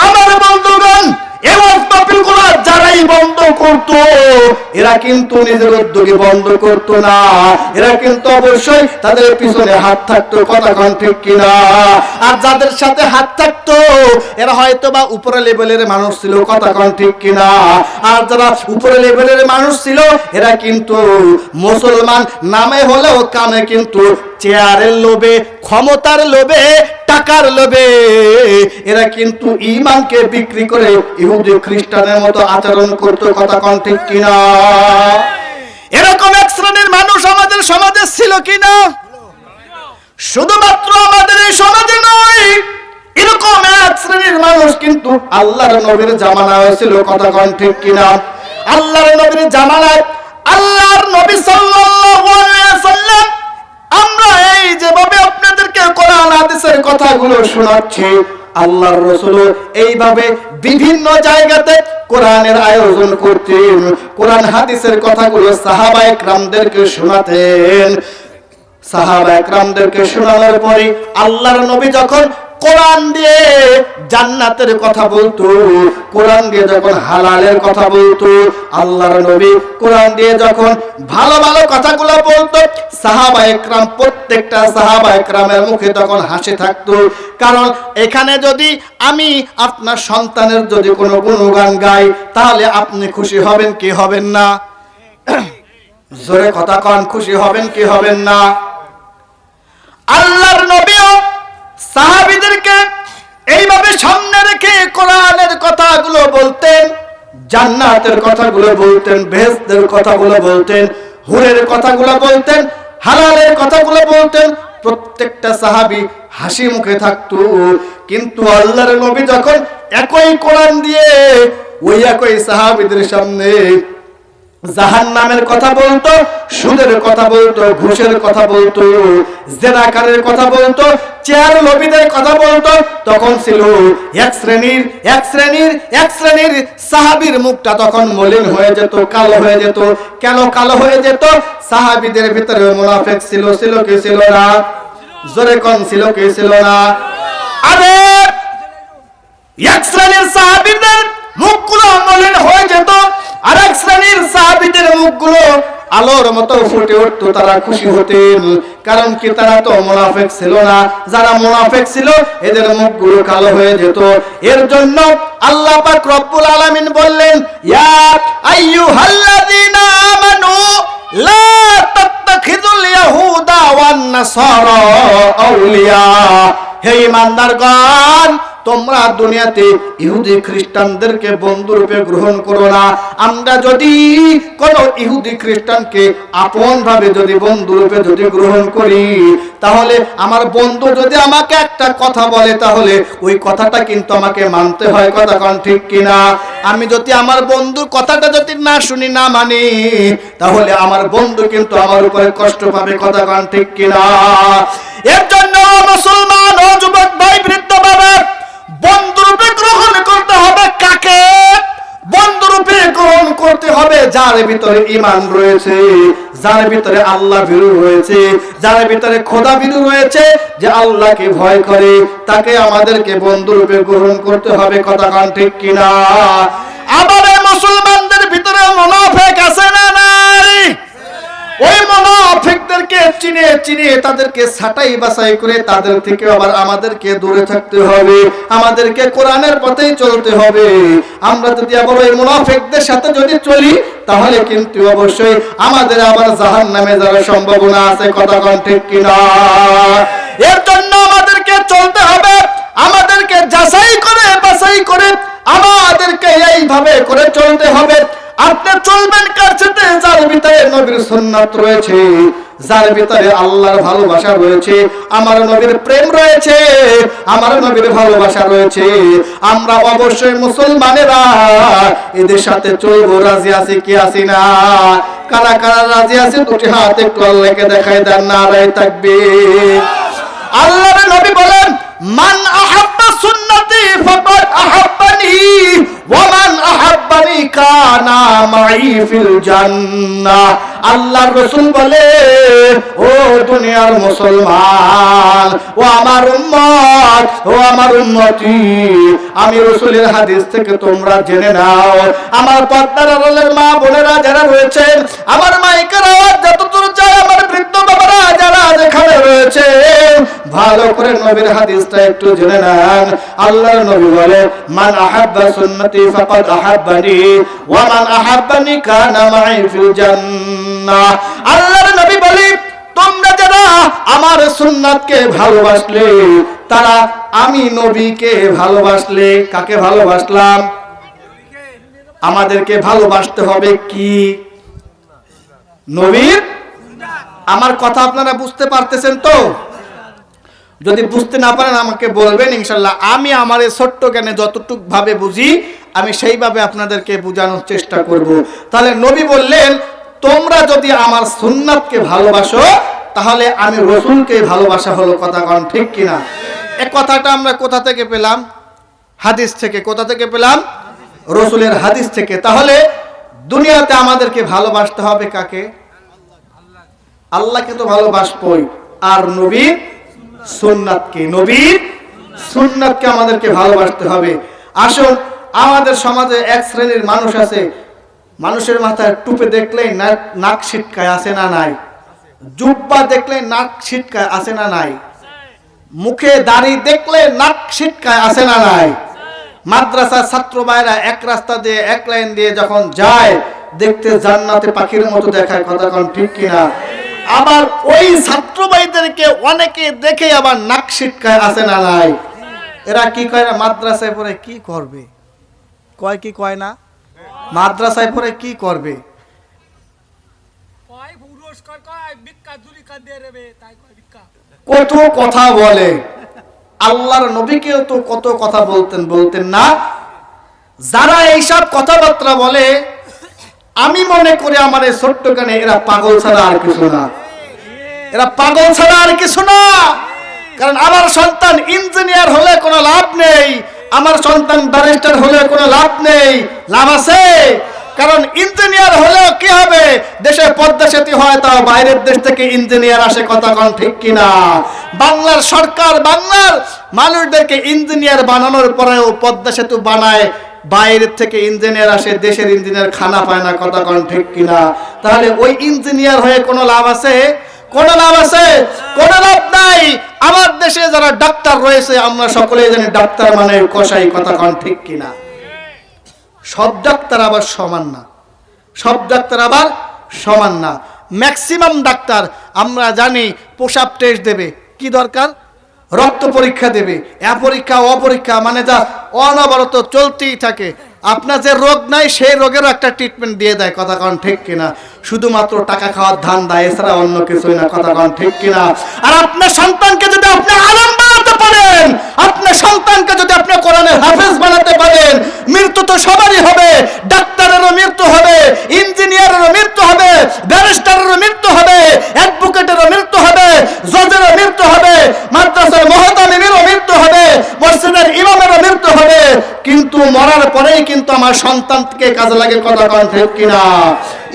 Speaker 1: আমার বন্ধুগণ, এই ওয়াজ মাহফিলগুলো যারাই বন্ধ করতো এরা কিন্তু নিজের উদ্যোগে বন্ধ করতো না, এরা কিন্তু অবশ্যই তাদের পিছনে হাত থাকতো। কথা কোন ঠিক কিনা? আর যাদের সাথে হাত থাকতো এরা হয়তো বা উপরে লেভেলের মানুষ ছিল। কথা কোন ঠিক কিনা? আর যারা উপরে লেভেলের মানুষ ছিল এরা কিন্তু মুসলমান নামে হলেও কামে কিন্তু চেয়ারের লোভে, ক্ষমতার লোভে, টাকার লোভে এরা কিন্তু ঈমানকে বিক্রি করে ইহুদি খ্রিস্টানের মতো আচরণ করতো। কথা কোন ঠিক কিনা? এরকম এক শ্রেণীর মানুষ আমাদের সমাজে ছিল কিনা? শুধুমাত্র আমাদের এই সমাজে নয়, এরকম এক শ্রেণীর মানুষ কিন্তু আল্লাহর নবীর জামানায় ছিল। কথা কোন ঠিক কিনা? আল্লাহর নবীর জামানায় আল্লাহর নবী সাল্লাল্লাহু আলাইহি ওয়াসাল্লাম, আমরা এই যেভাবে আপনাদেরকে কোরআন হাদিসের কথাগুলো শোনাচ্ছি, আল্লাহর রাসূল এইভাবে বিভিন্ন জায়গাতে কোরআনের আয়োজন করতেন, কোরআন হাদিসের কথাগুলো সাহাবায়ে কেরামদেরকে শোনাতেন। সাহাবায়ে কেরামদেরকে শোনানোর পরে আল্লাহর নবী যখন কোরআন দিয়ে জান্নাতের কথা বলতো, কোরআন দিয়ে যখন হালালের কথা বলতো, আল্লাহর নবী কোরআন দিয়ে যখন ভালো ভালো কথাগুলো বলতো, সাহাবায়ে কেরাম, প্রত্যেকটা সাহাবায়ে কেরামের মুখে তখন হাসি থাকতো। কারণ এখানে যদি আমি আপনার সন্তানের যদি কোনো গুণগান গাই তাহলে আপনি খুশি হবেন কি হবেন না? জোরে কথা কন, খুশি হবেন কি হবেন না? আল্লাহর নবীও সাহাবীদেরকে এইভাবে সামনে রেখে কোরআনের কথাগুলো বলতেন, জান্নাতের কথাগুলো বলতেন, বেহেশতের কথাগুলো বলতেন, হুরের কথাগুলো বলতেন, হালালের কথাগুলো বলতেন। প্রত্যেকটা সাহাবী হাসি মুখে থাকতো। কিন্তু আল্লাহর নবী যখন একই কোরআন দিয়ে ওই একই সাহাবীদের সামনে জাহান্নামের কথা বলতো, সুদের কথা বলতো, ঘুষের কথা বলতো, জেনাকারের কথা বলতো, চেয়ার লোভীদের কথা বলতো, তখন ছিল এক শ্রেণীর সাহাবীর মুখটা তখন মলিন হয়ে যেত, কালো হয়ে যেত। কেন কালো হয়ে যেত? সাহাবীদের ভিতরে মুনাফিক ছিল কি ছিল না? জোরে কোন ছিল কি ছিল না? আরে এক শ্রেণীর সাহাবীদের মুখগুলো মলিন হয়ে যেত, আর এক শ্রেণীর সাহাবীদের মুখগুলো আলোর মতো ফুটে উঠতো, তারা খুশি হতেন। কারণ কি, তারা তো মুনাফিক ছিল না। যারা মুনাফিক ছিল এদের মুখগুলো কালো হয়ে যেত। এর জন্য আল্লাহ পাক রব্বুল আলামিন বললেন, ইয়া আইয়ুহাল্লাযীনা আমানু লা তাত্তাখিযুল ইয়াহুদা ওয়ান নাসারা আউলিয়া। হে ঈমানদারগণ, তোমরা দুনিয়াতে ইহুদি খ্রিস্টানদেরকে বন্ধুরূপে গ্রহণ করো না। আমরা যদি কোন ইহুদি খ্রিস্টানকে আপন ভাবে যদি বন্ধুরূপে যদি গ্রহণ করি, তাহলে আমার বন্ধু যদি আমাকে একটা কথা বলে, তাহলে ওই কথাটা কিন্তু আমাকে মানতে হয়। কথা কোন ঠিক কিনা? আমি যদি আমার বন্ধুর কথাটা যদি না শুনি, না মানি, তাহলে আমার বন্ধু কিন্তু আমার উপরে কষ্ট পাবে। কথা কোন ঠিক কিনা? এর জন্য মুসলমান ও যুবক ভাই, বৃদ্ধ বাবা, বন্ধুরূপে গ্রহণ করতে হবে কাকে? বন্ধুরূপে গ্রহণ করতে হবে যার ভিতরে ঈমান রয়েছে, যার ভিতরে আল্লাহ ভীরু রয়েছে, যার ভিতরে খোদা ভীরু রয়েছে, যে আল্লাহকে ভয় করে, তাকে আমাদেরকে বন্ধুরূপে গ্রহণ করতে হবে। কথা কোন ঠিক কিনা? আবার মুসলমানদের ভিতরে মুনাফিক আছে না নাই? ওই মুনাফিকদেরকে চিনে চিনে তাদেরকে ছাঁটাই বাছাই করে তাদের থেকে আবার আমাদেরকে দূরে থাকতে হবে। আমাদেরকে কোরআনের পথেই চলতে হবে। আমরা যদি আবার ওই মুনাফিকদের সাথে যদি চলি, তাহলে কিন্তু অবশ্যই আমাদের আবার জাহান্নামে যাওয়ার সম্ভাবনা আছে। কথা কোন ঠিক কিনা? এর জন্য আমাদেরকে চলতে হবে, আমাদেরকে যাচাই করে বাছাই করে আমাদেরকে এইভাবে করে চলতে হবে। আপনি চলবেন কার সাথে? যার ভিতরে নবীর সুন্নাত রয়েছে, যার ভিতরে আল্লাহর ভালোবাসা রয়েছে, আমার নবীর প্রেম রয়েছে, আমার নবীর ভালোবাসা রয়েছে। আমরা অবশ্যই মুসলমানেরা এদের সাথে চলবো। রাজি আছি কি আছি না? কারা কারা রাজি আছে দুটি হাত একটু আল্লাহকে দেখাই দেন। নারায়ে তাকবীর। আল্লাহর নবী বলেন, মান আহাব্বা সুন্নতি ফাকাদ আহাব্বানি ওয়া মান আহাব্বানি কানা মাই ফিল জান্নাহ। আল্লাহর রাসূল বলে, ও দুনিয়ার মুসলমান, ও আমার উম্মত, ও আমার উম্মতি, আমি রাসূলের হাদিস থেকে তোমরা জেনে নাও, আমার পর্দার আড়ালের মা বোনেরা যারা রয়েছেন, আমার মাইকের আওয়াজ যতদূর যায়, আমার বৃদ্ধ বাবারা যারা যেখানে রয়েছে, ভালো করে নবীর হাদিসটা একটু জেনে নেন। আল্লাহর নবী বলে, মান আহাব্বা সুন্নতি ফাকাদ আহাব্বানি ওয়া মান আহাব্বানি কানা মাই ফিল জান্নাহ। আল্লাহর নবী বলে, তোমরা যারা আমার সুন্নাতকে ভালোবাসলে, তারা আমি নবীকে ভালোবাসলে। কাকে ভালোবাসলাম? আমাদেরকে ভালোবাসতে হবে কি? নবীর। আমার কথা আপনারা বুঝতে পারতেছেন তো? যদি বুঝতে না পারেন আমাকে বলবেন, ইনশাআল্লাহ আমি আমার এই ছোট্ট জ্ঞানে যতটুকু ভাবে বুঝি আমি সেইভাবে আপনাদেরকে বোঝানোর চেষ্টা করব। তাহলে নবী বললেন, তোমরা যদি আমার সুন্নাতকে ভালোবাসো, তাহলে আমি রাসূলকে ভালোবাসা হলো। কথা কোন ঠিক কিনা? এই কথাটা আমরা কোথা থেকে পেলাম? হাদিস থেকে। কোথা থেকে পেলাম? রাসূলের হাদিস থেকে। তাহলে দুনিয়াতে আমাদেরকে ভালোবাসতে হবে কাকে? আল্লাহকে তো ভালোবাসবই, আর নবীর সুন্নাতকে, নবীর সুন্নাতকে আমাদেরকে ভালোবাসতে হবে। আসুন, আমাদের সমাজে এক শ্রেণীর মানুষ আছে, মানুষের মাথায় টুপি দেখলেই নাক ছিটকায়, আছে না নাই? জুব্বা দেখলে নাক ছিটকায়, আছে না নাই? মুখে দাড়ি দেখলে নাক ছিটকায়, আছে না নাই? মাদ্রাসার ছাত্র ভাইরা এক রাস্তা দিয়ে এক লাইন দিয়ে যখন যায়, দেখতে জান্নাতে পাখির মতো দেখায়। কথা কোন ঠিক কিনা? আবার ওই ছাত্র ভাইদেরকে অনেকে দেখে আবার নাক ছিটকায়, আছে না নাই? এরা কি কয়? মাদ্রাসায় পড়ে কি করবে? কয় কি কয় না? মাদ্রাসায় পড়ে কি করবে? কত কথা বলে। আল্লাহর নবীকেও তো কত কথা বলতেন না? যারা এইসব কথাবার্তা বলে, আমি মনে করি আমার এই ছোট্ট কানে এরা পাগল ছাড়া আর কিছু না। এরা পাগল ছাড়া আর কিছু না। কারণ আমার সন্তান ইঞ্জিনিয়ার হলে কোনো লাভ নেই, আমার সন্তান ব্যারিস্টার হলে কোনো লাভ নেই। লাভ আছে? কারণ ইঞ্জিনিয়ার হলেও কি হবে? দেশে পদ্মা সেতু হয়, তাও বাইরের দেশ থেকে ইঞ্জিনিয়ার আসে। কথা কোন ঠিক কিনা? বাংলার সরকার বাংলার মানুষদেরকে ইঞ্জিনিয়ার বানানোর পরেও পদ্মা সেতু বানায় বাইরের থেকে ইঞ্জিনিয়ার আসে, দেশের ইঞ্জিনিয়ার খানা পায় না, কথা কোন ঠিক কিনা? তাহলে ওই ইঞ্জিনিয়ার হয়ে কোনো লাভ আছে? কোনো লাভ আছে? কোনো লাভ নাই। আমার দেশে যারা ডাক্তার রয়েছে আমরা সকলেই জানি ডাক্তার মানে কসাই, কথা কোন ঠিক কিনা? সব ডাক্তার আবার সমান না, সব ডাক্তার আবার সমান না। ম্যাক্সিমাম ডাক্তার আমরা জানি পোশাক টেস্ট দেবে, কি দরকার? রক্ত পরীক্ষা দেবে, পরীক্ষা অপরীক্ষা, মানে যা অনবরত চলতেই থাকে। আপনার যে রোগ নাই সেই রোগেরও একটা ট্রিটমেন্ট দিয়ে দেয়, কথা কোন ঠিক কিনা? শুধুমাত্র টাকা খাওয়ার ধান্দা, এছাড়া অন্য কিছুই না, কথা কোন ঠিক কিনা? আর আপনার সন্তানকে যদি আপনি আলেম বানাতে পারেন, আপনার সন্তানকে যদি আপনি কোরআনের হাফেজ বানাতে পারেন, মৃত্যু তো সবারই হবে। ডাক্তারেরও মৃত্যু হবে, ইঞ্জিনিয়ারেরও মৃত্যু হবে, ব্যারিস্টারেরও মৃত্যু হবে, অ্যাডভোকেটেরও মৃত্যু হবে, জজেরও মৃত্যু হবে, মাদ্রাসার মুহতামিমেরও মৃত্যু হবে, মসজিদের ইমামেরও মৃত্যু হবে। কিন্তু মরার পরেই কিন্তু আমার সন্তানকে কাজে লাগে, কথা কোন ঠিক কিনা?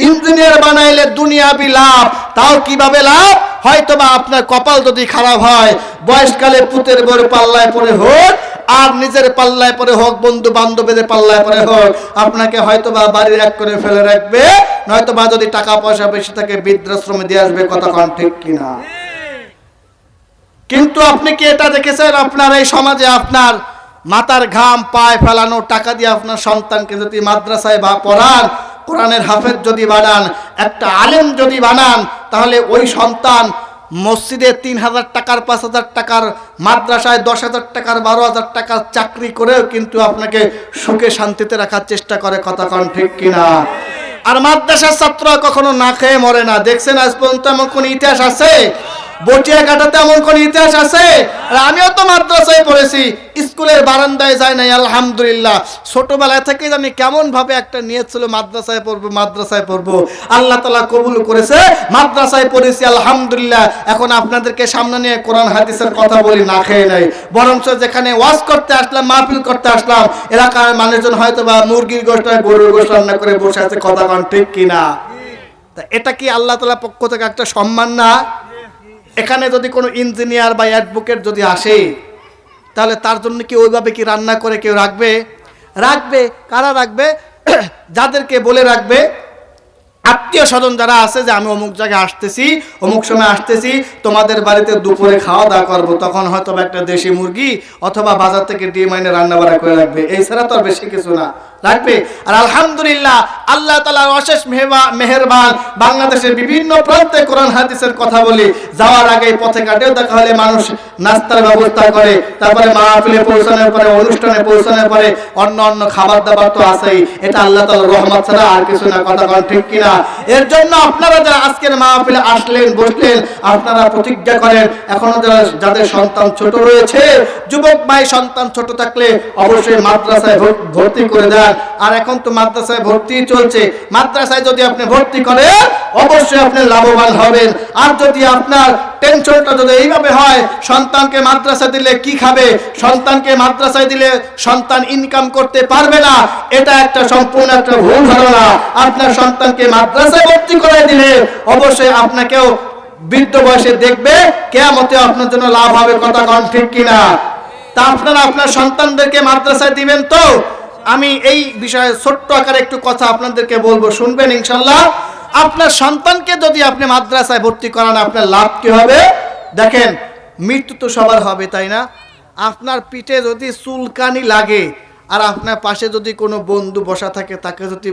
Speaker 1: ইঞ্জিনিয়ার বানাইলে দুনিয়াবি লাভ, তাও কিভাবে লাভ? হয়তোবা আপনার কপাল যদি খারাপ হয়, বয়সকালে পুতের বড় পাল্লায় পড়ে হোক আর নিজের পাল্লায় পড়ে হোক, বন্ধু বান্ধবীদের পাল্লায় পড়ে হোক, আপনাকে হয়তোবা বাড়ির এক করে ফেলে রাখবে, নয়তোবা যদি টাকা পয়সা বেশি থাকে বৃদ্ধাশ্রমে দিয়ে আসবে, কথা কোন ঠিক কিনা? কিন্তু আপনি কি এটা দেখেছেন আপনার এই সমাজে আপনার মাথার ঘাম পায়ে ফেলানো টাকা দিয়ে আপনার সন্তানকে যদি মাদ্রাসায় বা পড়ান, কোরআনের হাফেজ যদি বানান, একটা আলেম যদি বানান, তাহলে ওই সন্তান মসজিদে ৩,০০০ টাকার ৫,০০০ টাকার, মাদ্রাসায় ১০,০০০ টাকার ১২,০০০ টাকার চাকরি করেও কিন্তু আপনাকে সুখে শান্তিতে রাখার চেষ্টা করে, কথা কোন ঠিক কিনা? আর মাদ্রাসার ছাত্র কখনো না খেয়ে মরে না। দেখছেন আজ পর্যন্ত এমন কোন ইতিহাস আছে? বটিয়া কাটাতে এমন কোন ইতিহাস আছে? আর আমিও তো মাদ্রাসায় পড়েছি, স্কুলের বারান্দায় যাই নাই, আলহামদুলিল্লাহ। ছোটবেলা থেকে জানি কেমন ভাবে একটা নিয়ত ছিল মাদ্রাসায় পড়বো, মাদ্রাসায় পড়বো। আল্লাহ তাআলা কবুল করেছে, মাদ্রাসায় পড়েছি, আলহামদুলিল্লাহ। এখন আপনাদেরকে সামনে নিয়ে কোরআন হাদিসের কথা বলি, না খেয়ে নাই। বরঞ্চ যেখানে ওয়াজ করতে আসলাম, মাহফিল করতে আসলাম, এলাকার মানুষজন হয়তো বা মুরগির গোশত, গরুর গোশত রান্না করে বসে আছে, কথা কোন ঠিক কিনা? তা এটা কি আল্লাহ তাআলার পক্ষ থেকে একটা সম্মান না? এখানে যদি কোনো ইঞ্জিনিয়ার বা অ্যাডভোকেট যদি আসে, তাহলে তার জন্য কি ওইভাবে কি রান্না করে কেউ রাখবে? রাখবে। কারা রাখবে? যাদেরকে বলে রাখবে, আত্মীয় স্বজন যারা আছে, যে আমি অমুক জায়গায় আসতেছি, অমুক সময় আসতেছি, তোমাদের বাড়িতে দুপুরে খাওয়া দাওয়া করবো, তখন হয়তো একটা দেশি মুরগি অথবা বাজার থেকে ডিম এনে রান্না বাড়া করে রাখবে। এই ছাড়া তো আর বেশি কিছু না, রাখবে। আর আলহামদুলিল্লাহ আল্লাহ তাআলা অশেষ মেহেরবান, বাংলাদেশের বিভিন্ন প্রান্তে কোরআন হাদিসের কথা বলি, যাওয়ার আগে পথে ঘাটেও দেখা হলে মানুষ নাস্তার ব্যবস্থা করে, তারপরে মাহফিলে পৌঁছানোর পরে, অনুষ্ঠানে পৌঁছানোর পরে অন্য অন্য খাবার দাবার তো আছেই। এটা আল্লাহ তাআলার রহমত ছাড়া আর কিছু না, কথা কোন ঠিক কিনা? এর জন্য আপনারা যারা আজকের মাহফিলে আসলেন, বসলেন, আপনারা প্রতিজ্ঞা করেন, এখনো যাদের সন্তান ছোট রয়েছে, যুবক ভাই সন্তান ছোট থাকলে অবশ্যই মাদ্রাসায় ভর্তি করে দেন। আর এখন তো মাদ্রাসায় ভর্তি চলছে, মাদ্রাসায় যদি আপনি ভর্তি করেন অবশ্যই আপনি লাভবান হবেন। আর যদি আপনার টেনশনটা যদি এইভাবে হয়, সন্তানকে মাদ্রাসা দিলে কি খাবে, সন্তানকে মাদ্রাসায় দিলে সন্তান ইনকাম করতে পারবে না, এটা একটা সম্পূর্ণ একটা ভুল ধারণা। আপনার সন্তানকে মাদ্রাসায় ভর্তি করে দিলে অবশ্যই আপনাকেও বৃদ্ধ বয়সে দেখবে, কিয়ামতে আপনার জন্য লাভ হবে, কথা কোন ঠিক কিনা? তা আপনারা আপনার সন্তানদেরকে মাদ্রাসায় দিবেন তো? আমি এই বিষয়ে ছোট্ট আকারে একটু কথা আপনাদেরকে বলবো, শুনবেন ইনশাল্লাহ। আপনার সন্তানকে যদি আপনি মাদ্রাসায় ভর্তি করান, আপনার লাভ কি হবে? দেখেন, মৃত্যু তো সবার হবে, তাই না? আপনার পিঠে যদি চুলকানি লাগে আর আপনার পাশে যদি কোনো বন্ধু বসা থাকে, তাকে যদি